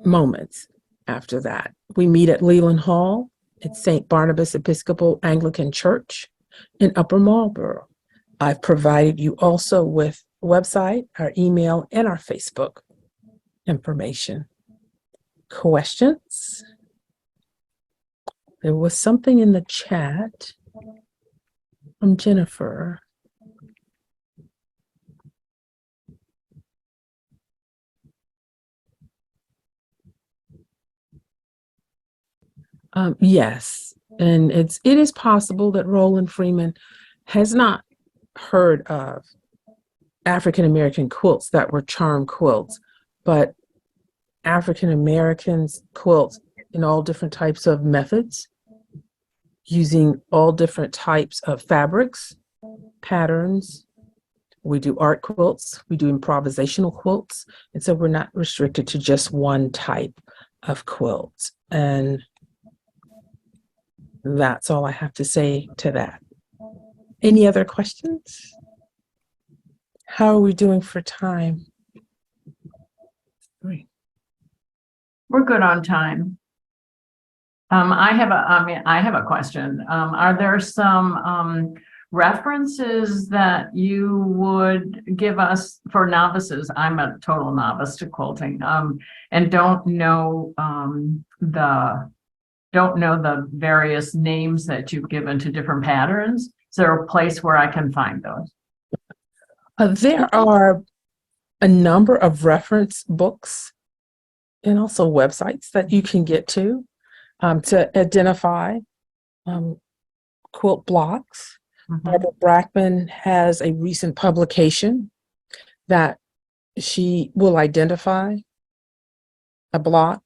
moments after that. We meet at Leland Hall at St. Barnabas Episcopal Anglican Church in Upper Marlboro. I've provided you also with website, our email, and our Facebook information. Questions? There was something in the chat from Jennifer. Yes, and it is possible that Roland Freeman has not heard of African American quilts that were charm quilts, but African Americans quilt in all different types of methods, using all different types of fabrics, patterns. We do art quilts, we do improvisational quilts, and so we're not restricted to just one type of quilt. And that's all I have to say to that. Any other questions? How are we doing for time? We're good on time. I have a question. Are there some references that you would give us for novices? I'm a total novice to quilting, and don't know the various names that you've given to different patterns. Is there a place where I can find those? There are a number of reference books and also websites that you can get to identify quilt blocks. Mhm. Barbara Brackman has a recent publication that she will identify a block.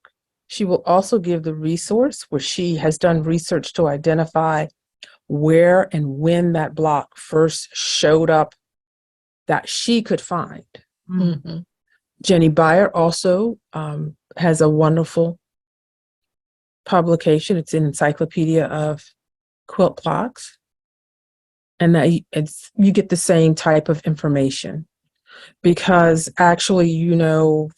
She will also give the resource where she has done research to identify where and when that block first showed up that she could find. Mm. Mhm. Jenny Beyer also has a wonderful publication. It's an encyclopedia of quilt blocks. And that you get the same type of information, because actually,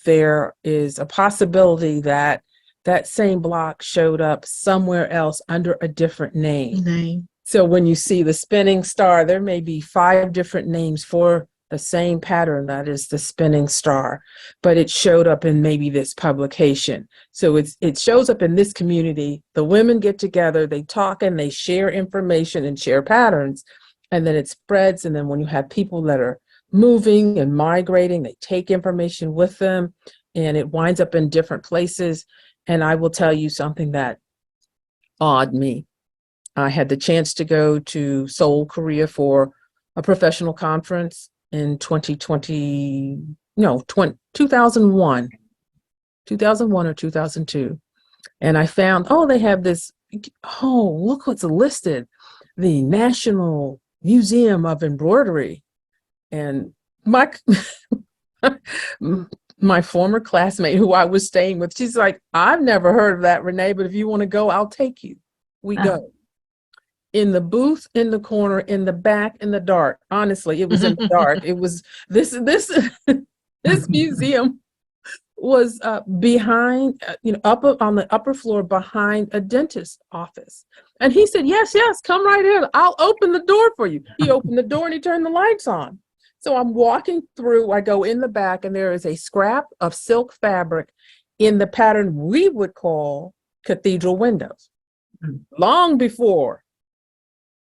there is a possibility that that same block showed up somewhere else under a different name. Name. So when you see the spinning star, there may be 5 different names for the same pattern that is the spinning star, but it showed up in maybe this publication. So it shows up in this community. The women get together, they talk and they share information and share patterns, and then it spreads. And then when you have people that are moving and migrating, they take information with them and it winds up in different places. And I will tell you something that awed me. I had the chance to go to Seoul, Korea for a professional conference in 2001 or 2002. And I found, they have this, look what's listed, the National Museum of Embroidery. And my my former classmate who I was staying with, she's like, I've never heard of that, Renee, but if you want to go, I'll take you. We go. In the booth, in the corner, in the back, in the dark. Honestly, it was in the dark. It was this museum was behind, up on the upper floor behind a dentist's office. And he said, yes, come right in. I'll open the door for you. He opened the door and he turned the lights on. So I'm walking through, I go in the back, and there is a scrap of silk fabric in the pattern we would call cathedral windows. Long before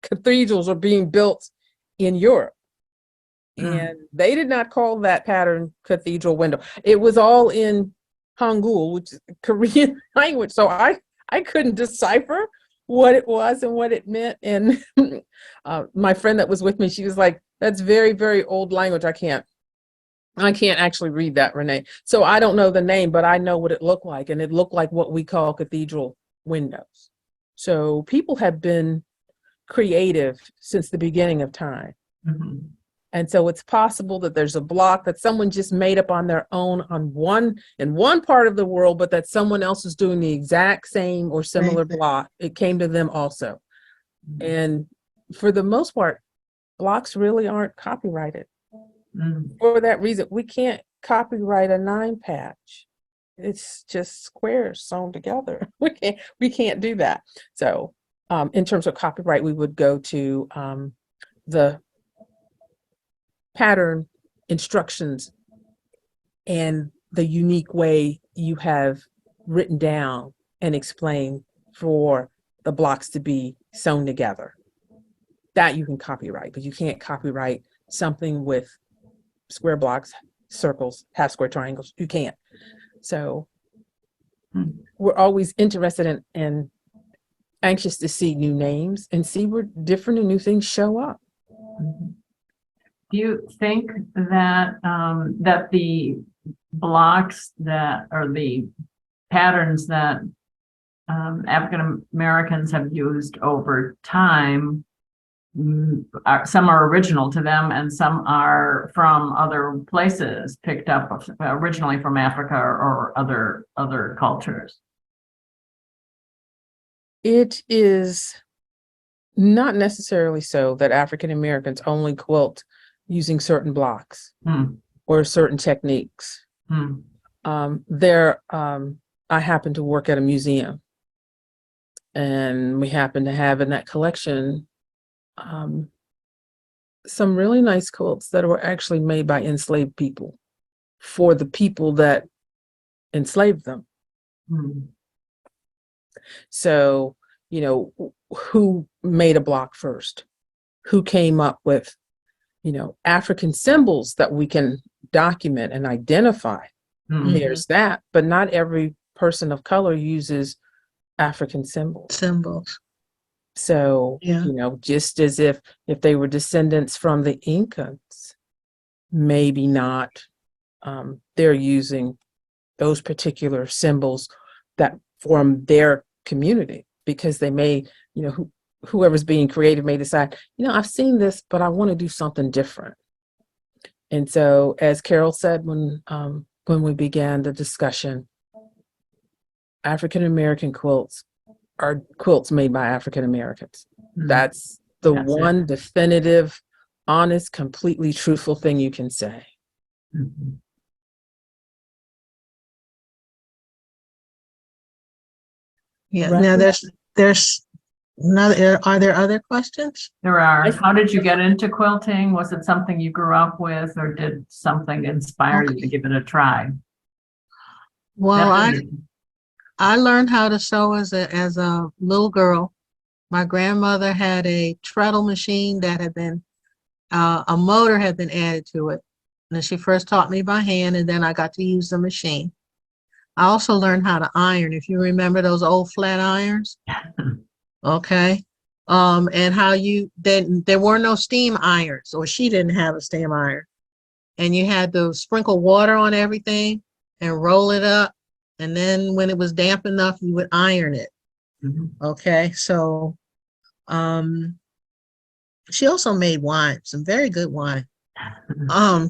cathedrals are being built in Europe. And they did not call that pattern cathedral window. It was all in Hangul, which is Korean language. So I couldn't decipher what it was and what it meant. And my friend that was with me, she was like, that's very, very old language. I can't actually read that, Renee. So I don't know the name, but I know what it looked like. And it looked like what we call cathedral windows. So people have been creative since the beginning of time. Mm-hmm. And so it's possible that there's a block that someone just made up on their own in one part of the world, but that someone else is doing the exact same or similar block. It came to them also. Mm-hmm. And for the most part, blocks really aren't copyrighted. Mm-hmm. For that reason, we can't copyright a 9-patch. It's just squares sewn together. We can't do that. So in terms of copyright, we would go to the pattern instructions and the unique way you have written down and explained for the blocks to be sewn together. That you can copyright, but you can't copyright something with square blocks, circles, half square triangles. You can't. So we're always interested in anxious to see new names and see where different and new things show up. Do you think that that the blocks that or the patterns that African Americans have used over time, some are original to them and some are from other places, picked up originally from Africa or other cultures? It is not necessarily so that African Americans only quilt using certain blocks or certain techniques. I happen to work at a museum, and we happen to have in that collection some really nice quilts that were actually made by enslaved people for the people that enslaved them. So, who made a block first? Who came up with, African symbols that we can document and identify Mhm. There's that, but not every person of color uses African symbols. Symbols. So, Yeah. just as if they were descendants from the Incas, maybe not, they're using those particular symbols that form their community, because they may, whoever's being creative may decide, I've seen this, but I want to do something different. And so, as Carol said when we began the discussion, African American quilts are quilts made by African Americans. Mhm. That's the That's it. one definitive, honest, completely truthful thing you can say. Mhm. Yeah. Right. Now there's another, are there other questions? There are. I- How did you get into quilting? Was it something you grew up with, or did something inspire you to give it a try? Well, Definitely. I learned how to sew as a little girl. My grandmother had a treadle machine that had been, a motor had been added to it. And she first taught me by hand, and then I got to use the machine. I also learned how to iron. If you remember those old flat irons, okay? And how then there were no steam irons, or she didn't have a steam iron. And you had to sprinkle water on everything and roll it up. And then when it was damp enough, you would iron it. Mhm. Okay, so she also made wine, some very good wine. Um,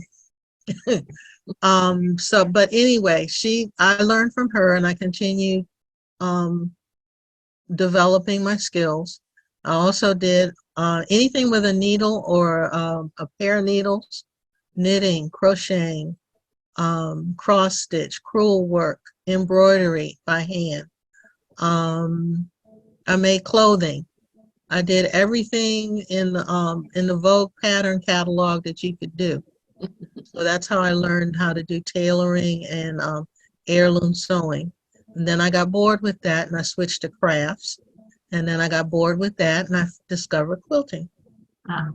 but anyway, I learned from her, and I continued developing my skills. I also did anything with a needle or a pair of needles, knitting, crocheting, cross stitch, crewel work, embroidery by hand. I made clothing. I did everything in the Vogue pattern catalog that you could do. So that's how I learned how to do tailoring and heirloom sewing. And then I got bored with that, and I switched to crafts. And then I got bored with that, and I discovered quilting. Ah.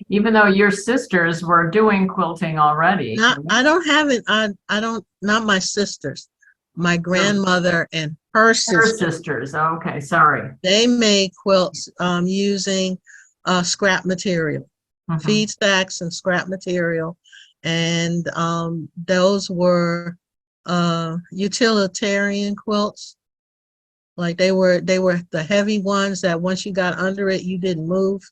Even though your sisters were doing quilting already. I don't have it. I don't, not my sisters. My grandmother and her Her sister, sisters. Okay, sorry. they made quilts using scrap material, Mhm. feed stacks and scrap material. And those were utilitarian quilts. Like they were the heavy ones that once you got under it, you didn't move.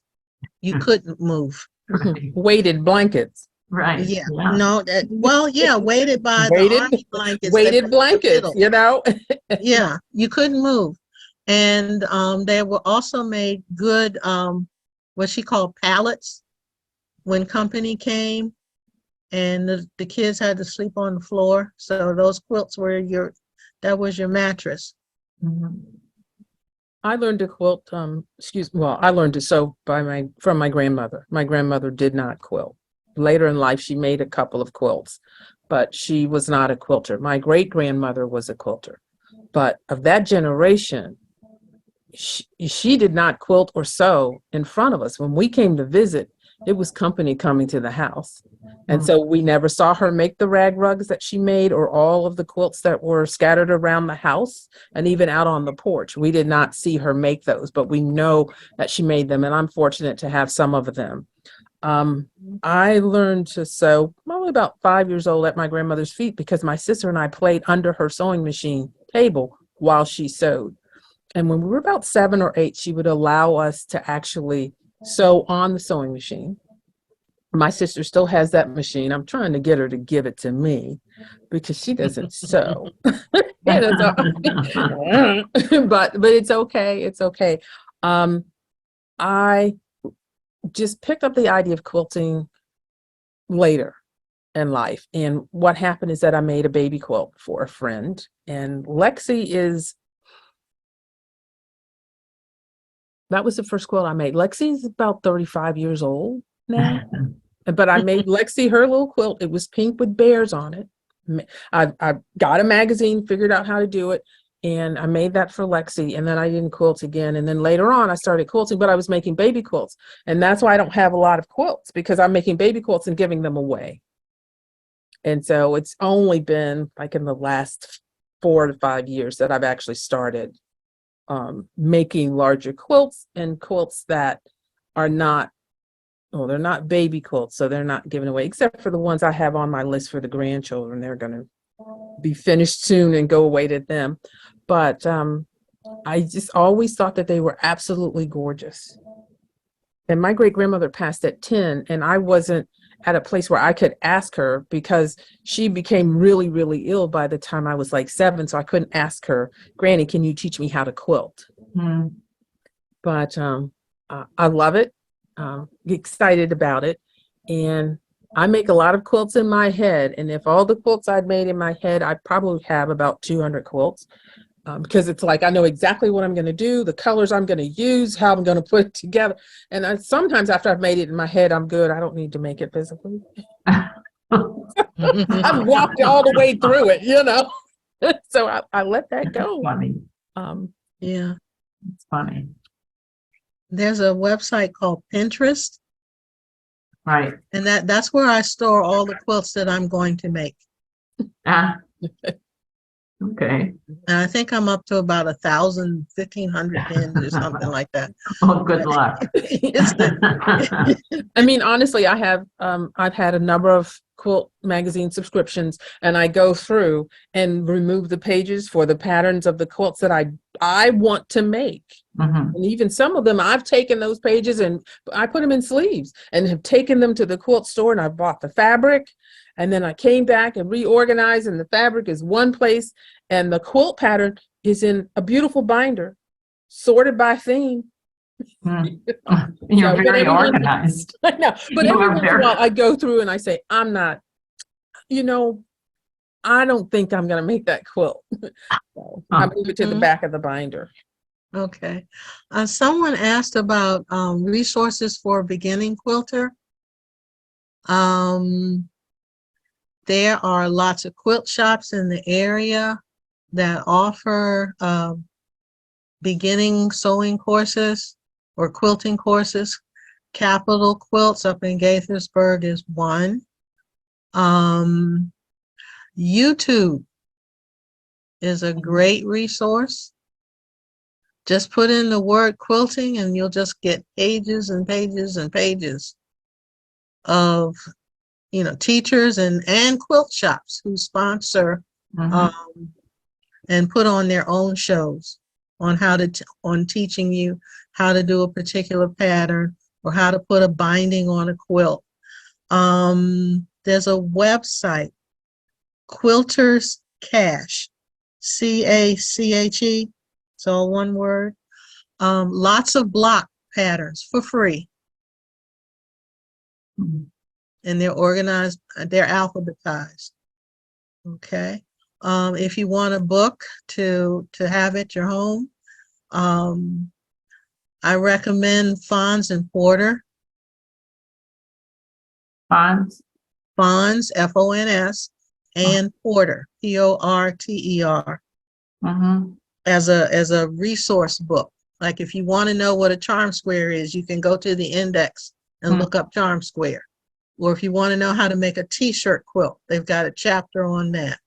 You couldn't move. Right. Weighted blankets. Right. Yeah. No, weighted by the Weighted- army blankets. that Weighted were in the blankets, middle. Yeah, you couldn't move. And they were also made good what she called pallets when company came, and the kids had to sleep on the floor. So those quilts were that was your mattress. Mhm. I learned to quilt, I learned to sew from my grandmother. My grandmother did not quilt. Later in life, she made a couple of quilts, but she was not a quilter. My great grandmother was a quilter, but of that generation, she did not quilt or sew in front of us. When we came to visit, it was company coming to the house. And so we never saw her make the rag rugs that she made, or all of the quilts that were scattered around the house and even out on the porch. We did not see her make those, but we know that she made them, and I'm fortunate to have some of them. I learned to sew probably about 5 years old at my grandmother's feet, because my sister and I played under her sewing machine table while she sewed. And when we were about 7 or 8, she would allow us to actually sew on the sewing machine. My sister still has that machine. I'm trying to get her to give it to me because she doesn't sew. But it's okay. It's okay. I just picked up the idea of quilting later in life. And what happened is that I made a baby quilt for a friend. And that was the first quilt I made. Lexi is about 35 years old now. But I made Lexi her little quilt. It was pink with bears on it. I got a magazine, figured out how to do it, and I made that for Lexi. And then I didn't quilt again. And then later on, I started quilting, but I was making baby quilts. And that's why I don't have a lot of quilts, because I'm making baby quilts and giving them away. And so it's only been like in the last 4 to 5 years that I've actually started making larger quilts, and quilts that are not, well, they're not baby quilts, so they're not given away, except for the ones I have on my list for the grandchildren. They're going to be finished soon and go away to them. But I just always thought that they were absolutely gorgeous. And my great grandmother passed at 10, and I wasn't at a place where I could ask her because she became really, really ill by the time I was like 7. So I couldn't ask her, Granny, can you teach me how to quilt? Mm. But I love it, excited about it. And I make a lot of quilts in my head. And if all the quilts I'd made in my head, I probably have about 200 quilts. Because it's like I know exactly what I'm going to do, the colors I'm going to use, how I'm going to put it together. And sometimes after I've made it in my head, I'm good. I don't need to make it physically. I've walked all the way through it, you know. So I let that go. Funny. Yeah. It's funny. There's a website called Pinterest, Right. and that's where I store all the quilts that I'm going to make. Ah. Okay. And I think I'm up to about 1,000, 1,500 pins or something like that. Oh, good luck. I mean, honestly, I've had a number of quilt magazine subscriptions, and I go through and remove the pages for the patterns of the quilts that I want to make. Mhm. And even some of them, I've taken those pages and I put them in sleeves and have taken them to the quilt store, and I bought the fabric. And then I came back and reorganized, and the fabric is one place, and the quilt pattern is in a beautiful binder, sorted by theme. Mm. You're So, very organized. I know, but You every are once in a very- while I go through and I say, I'm not, you know, I don't think I'm going to make that quilt. So I move it to the Mhm. back of the binder. Okay. Someone asked about resources for a beginning quilter. There are lots of quilt shops in the area that offer beginning sewing courses or quilting courses. Capital Quilts up in Gaithersburg is one. YouTube is a great resource. Just put in the word quilting and you'll just get pages and pages and pages of, you know, teachers and quilt shops who sponsor Mhm. and put on their own shows on how to on teaching you how to do a particular pattern or how to put a binding on a quilt. There's a website, Quilters Cache, CACHE. It's all one word. Lots of block patterns for free. Mhm. And they're organized, they're alphabetized. Okay. If you want a book to have at your home, I recommend Fons and Porter. Bonds. Fons, Fons, and Porter, Porter, Mhm. as a resource book. Like if you want to know what a charm square is, you can go to the index and look up charm square. Or if you want to know how to make a t-shirt quilt, they've got a chapter on that.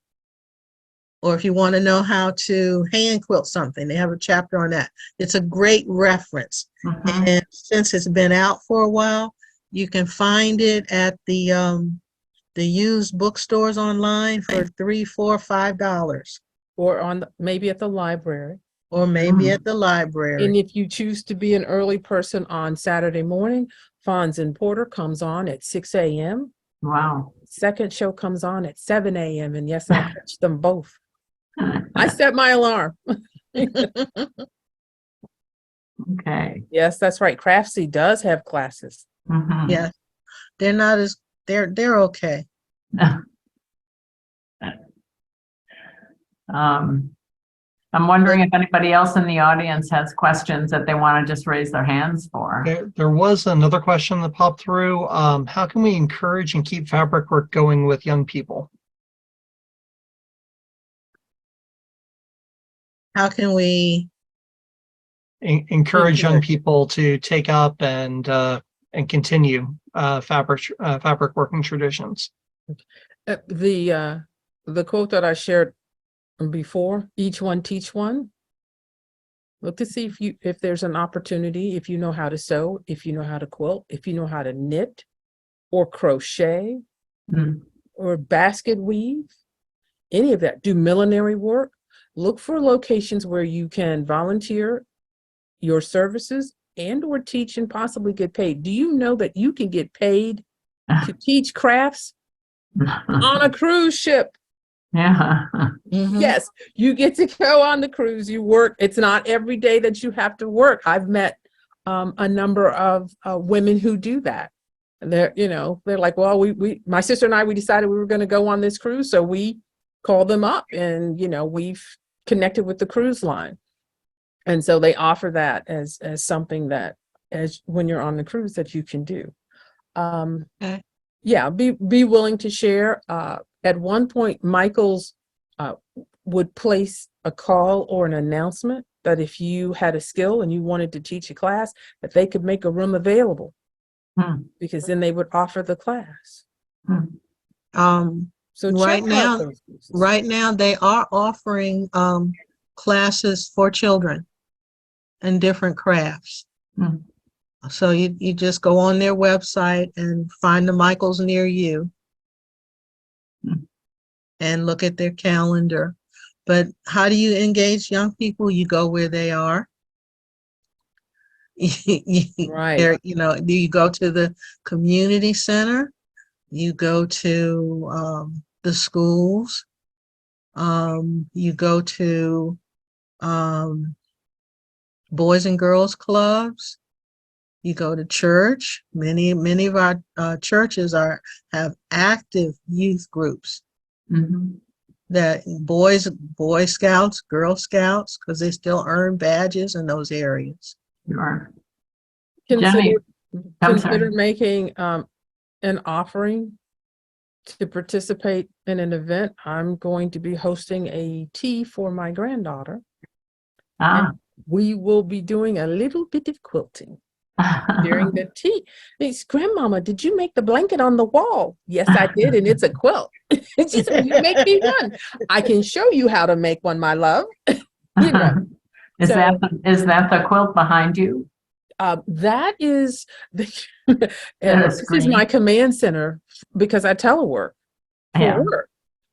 Or if you want to know how to hand quilt something, they have a chapter on that. It's a great reference. Mhm. And since it's been out for a while, you can find it at the used bookstores online for $3, $4, $5, Or maybe at the library. or maybe at the library. And if you choose to be an early person on Saturday morning, Fons and Porter comes on at 6 a.m. Wow. Second show comes on at 7 a.m. And yes, I catch them both. I set my alarm. Okay. Yes, that's right. Craftsy does have classes. Mhm. Yeah, they're not as they're okay. I'm wondering if anybody else in the audience has questions that they want to just raise their hands for. There was another question that popped through. How can we encourage and keep fabric work going with young people? How can we Encourage young people to take up and continue fabric working traditions. The quote that I shared before, each one teach one. Look to see if there's an opportunity, if you know how to sew, if you know how to quilt, if you know how to knit or crochet Mm. or basket weave, any of that, do millinery work. Look for locations where you can volunteer your services and or teach and possibly get paid. Do you know that you can get paid to teach crafts on a cruise ship? Yeah. Mhm. Yes, you get to go on the cruise, you work. It's not every day that you have to work. I've met a number of women who do that. And they're like, well, my sister and I, we decided we were going to go on this cruise. So we called them up and, we've connected with the cruise line. And so they offer that as something that as when you're on the cruise that you can do. Okay. Yeah, be willing to share. At one point, Michael's would place a call or an announcement that if you had a skill and you wanted to teach a class, that they could make a room available because then they would offer the class. So Right check out now- those pieces. Right now, they are offering classes for children and different crafts. Hmm. So you just go on their website and find the Michaels near you and look at their calendar. But how do you engage young people? You go where they are. Right. You go to the community center, you go to the schools, you go to boys and girls clubs, you go to church. Many of our churches have active youth groups Mhm. that Boy Scouts, Girl Scouts, because they still earn badges in those areas. You are. Consider Jenny, I'm consider sorry. making an offering to participate in an event. I'm going to be hosting a tea for my granddaughter. Ah. We will be doing a little bit of quilting during the tea. It's grandmama, did you make the blanket on the wall? Yes, I did, and it's a quilt. And she said, you make me one. I can show you how to make one, my love. Is So- that the quilt behind you? That is Is that a this is my screen? command center because I telework for Yeah. work.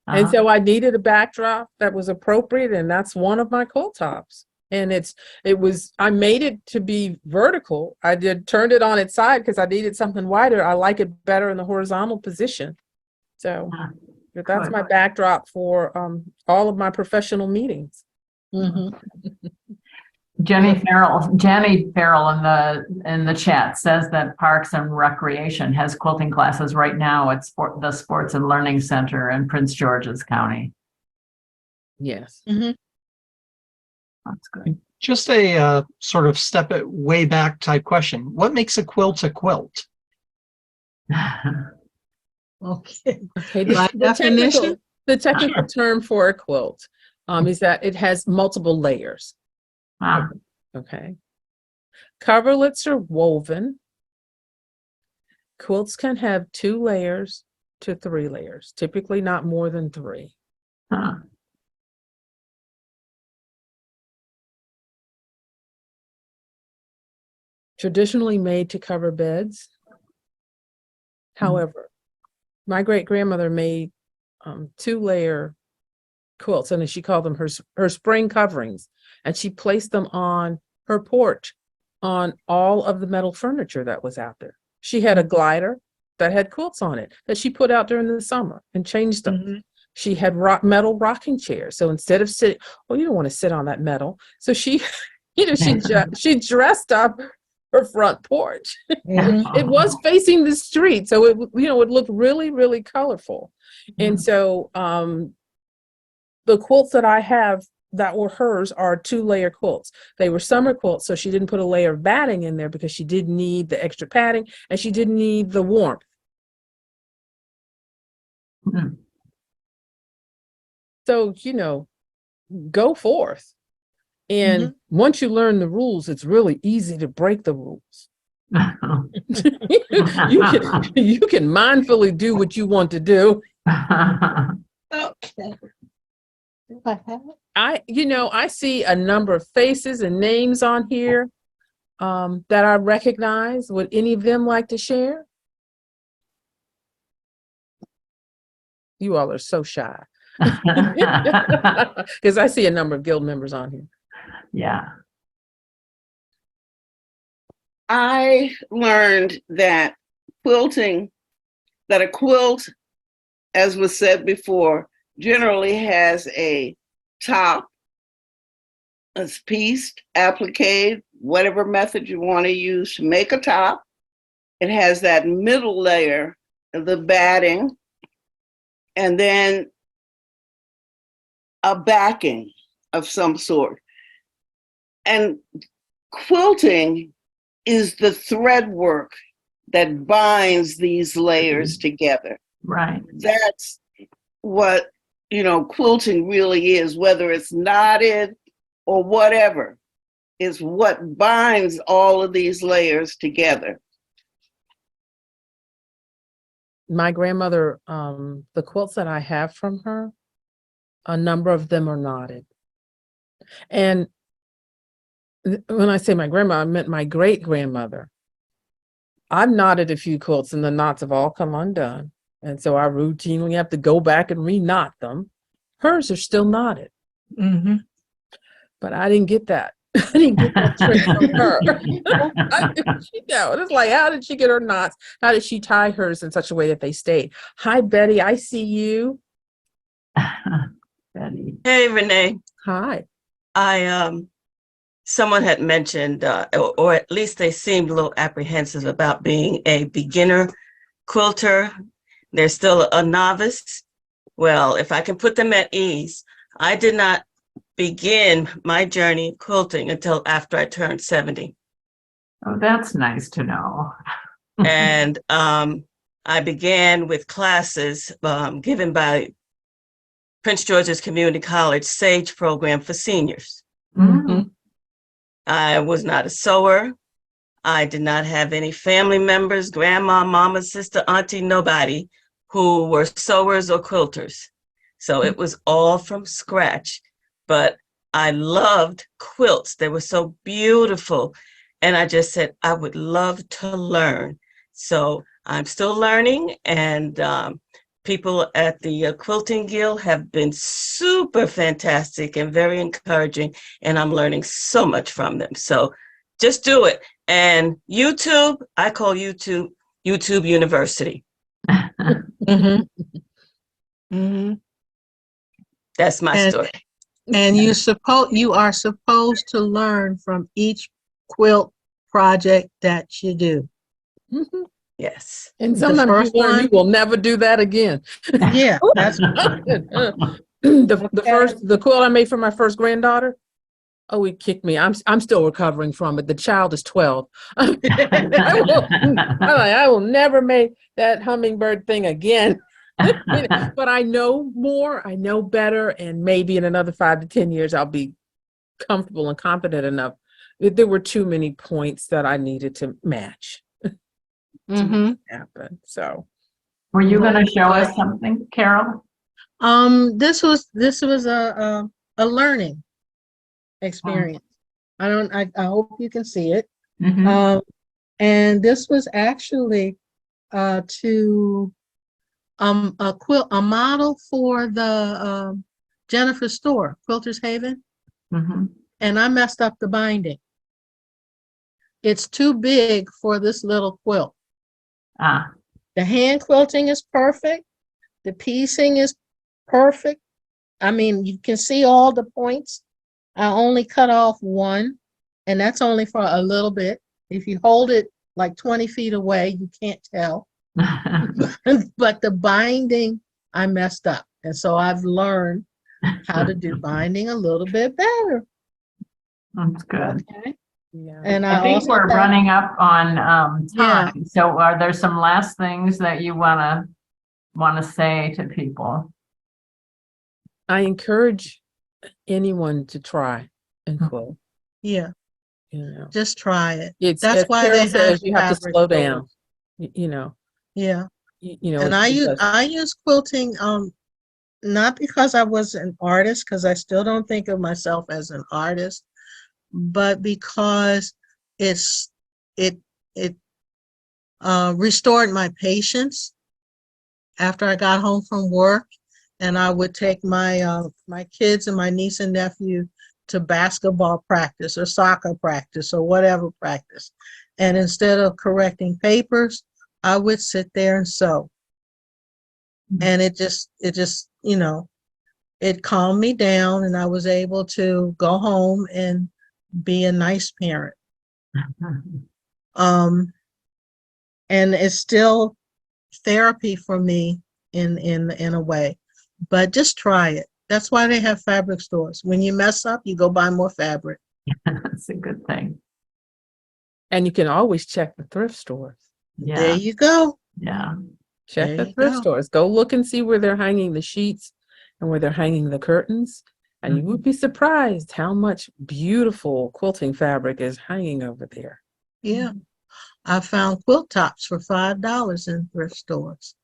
And Uh-huh. so I needed a backdrop that was appropriate, and that's one of my quilt tops. And I made it to be vertical. I turned it on its side because I needed something wider. I like it better in the horizontal position. So Ah, that's good. my backdrop for all of my professional meetings. Mhm. Jenny Farrell in the chat says that Parks and Recreation has quilting classes right now at the Sports and Learning Center in Prince George's County. Yes. That's good. Just a sort of step it way back type question. What makes a quilt a quilt? Okay. Okay. By definition? The technical term for a quilt is that it has multiple layers. Ah, Okay. Coverlets are woven. Quilts can have 2 layers to 3 layers, typically not more than 3. ah. Traditionally made to cover beds. However, my great grandmother made 2-layer quilts, and she called them her spring coverings, and she placed them on her porch on all of the metal furniture that was out there. She had a glider that had quilts on it that she put out during the summer and changed them. Mhm. She had metal rocking chairs. So instead of sitting, oh, you don't want to sit on that metal. So she, she dressed up her front porch. Mhm. It was facing the street, so it looked really, really colorful. And so the quilts that I have that were hers are 2-layer quilts. They were summer quilts, so she didn't put a layer of batting in there because she didn't need the extra padding and she didn't need the warmth. Mm. So, go forth. And once you learn the rules, it's really easy to break the rules. You can mindfully do what you want to do, Okay. I see a number of faces and names on here that I recognize. Would any of them like to share? You all are so shy. Because I see a number of guild members on here. Yeah. I learned that a quilt, as was said before, generally has a top, a pieced, applique, whatever method you want to use to make a top. It has that middle layer, the batting, and then a backing of some sort. And quilting is the thread work that binds these layers together. Right. That's what, quilting really is, whether it's knotted or whatever, is what binds all of these layers together. My grandmother, the quilts that I have from her, a number of them are knotted. And when I say my grandma, I meant my great grandmother. I've knotted a few quilts and the knots have all come undone. And so I routinely have to go back and re-knot them. Hers are still knotted. Mm-hmm. But I didn't get that. I didn't get that trick from her. It's like, how did she get her knots? How did she tie hers in such a way that they stayed? Hi, Betty. I see you. Betty. Hey, Renee. Hi. Someone had mentioned, or at least they seemed a little apprehensive about being a beginner quilter. They're still a novice. Well, if I can put them at ease, I did not begin my journey of quilting until after I turned 70. Oh, that's nice to know. And I began with classes given by Prince George's Community College SAGE program for seniors. Mm-hmm. I was not a sewer. I did not have any family members, grandma, mama, sister, auntie, nobody who were sewers or quilters. So it was all from scratch. But I loved quilts. They were so beautiful. And I just said, I would love to learn. So I'm still learning. And people at the Quilting Guild have been super fantastic and very encouraging. And I'm learning so much from them. So just do it. And YouTube, I call YouTube University. Mm-hmm. Mm-hmm. That's my story. And you are supposed to learn from each quilt project that you do. Mm-hmm. Yes. And The sometimes first you learn one- you will never do that again. Yeah, that's the quilt I made for my first granddaughter. Oh, it kicked me. I'm still recovering from it. The child is 12. I will never make that hummingbird thing again. But I know more, I know better, and maybe in another 5 to 10 years, I'll be comfortable and confident enough. There were too many points that I needed to match mm-hmm. happen. So, Were you going to show us something, Carol? This was a learning experience. I hope you can see it. Mm-hmm. And this was actually to a model for the Jennifer store, Quilters Haven. Mm-hmm. And I messed up the binding. It's too big for this little quilt. Ah. The hand quilting is perfect. The piecing is perfect. I mean, you can see all the points. I only cut off one, and that's only for a little bit. If you hold it like 20 feet away, you can't tell. But the binding, I messed up. And so I've learned how to do binding a little bit better. That's good. Okay. yeah. And I think we're running up on Yeah. time. So are there some last things that you want to say to people? I encourage anyone to try and quilt. Yeah, You know, just try it. it's That's as why Carol they says, have you have to fabric slow stores. down. You know, Yeah. you know, And I use quilting, not because I was an artist, because I still don't think of myself as an artist, but because it's it it restored my patience after I got home from work, and I would take my kids and my niece and nephew to basketball practice or soccer practice or whatever practice. And instead of correcting papers, I would sit there and sew. And it just, it calmed me down, and I was able to go home and be a nice parent. And it's still therapy for me in a way, but just try it. That's why they have fabric stores. When you mess up, you go buy more fabric. That's a good thing. and you can always check the thrift stores. There Yeah, you go. yeah. Check There the you thrift go. stores. Go look and see where they're hanging the sheets and where they're hanging the curtains. And you would be surprised how much beautiful quilting fabric is hanging over there. Yeah. I found quilt tops for $5 in thrift stores.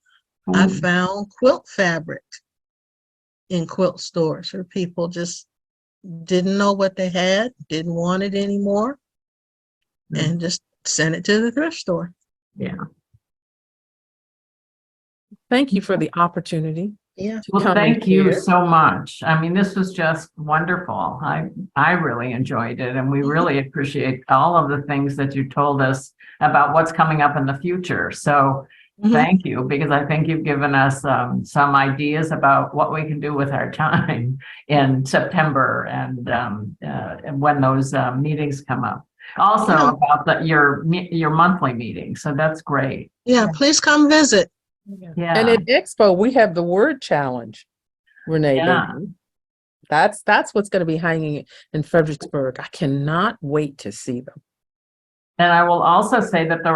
I Ooh. found quilt fabric in quilt stores where people just didn't know what they had, didn't want it anymore, and just sent it to the thrift store. Yeah. Thank you for the opportunity. Yeah. to Well, come and thank you share. so much. I mean, this was just wonderful. I really enjoyed it, and we really appreciate all of the things that you told us about what's coming up in the future. So Mhm. thank you, because I think you've given us some ideas about what we can do with our time in September and when those meetings come up. Also Yeah. about your monthly meeting. So that's great. Yeah, please come visit. Yeah. And at Expo, we have the word challenge, Renee. Yeah. Baby. That's what's going to be hanging in Fredericksburg. I cannot wait to see them. And I will also say that the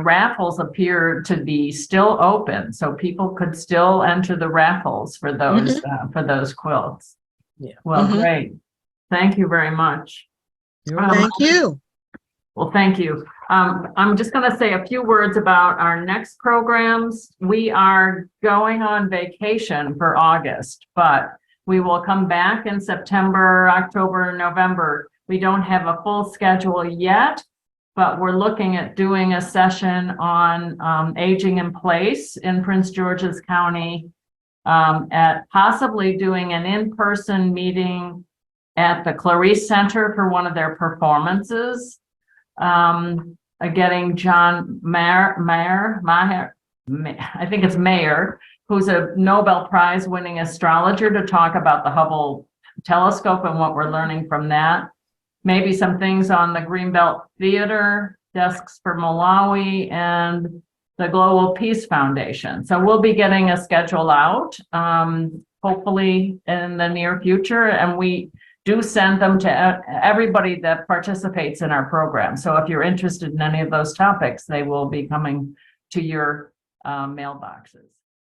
raffles appear to be still open, so people could still enter the raffles for those quilts. Yeah. Well, Mhm. great. Thank you very much. You're Um, Thank you. Well, thank you. I'm just going to say a few words about our next programs. We are going on vacation for August, but we will come back in September, October, November. We don't have a full schedule yet, but we're looking at doing a session on aging in place in Prince George's County, at possibly doing an in-person meeting at the Clarice Center for one of their performances. Getting John Mayer, I think it's Mayer, who's a Nobel Prize winning astrologer, to talk about the Hubble telescope and what we're learning from that. Maybe some things on the Greenbelt Theater, desks for Malawi, and the Global Peace Foundation. So we'll be getting a schedule out, hopefully in the near future, and we do send them to everybody that participates in our program. So if you're interested in any of those topics, they will be coming to your mailboxes.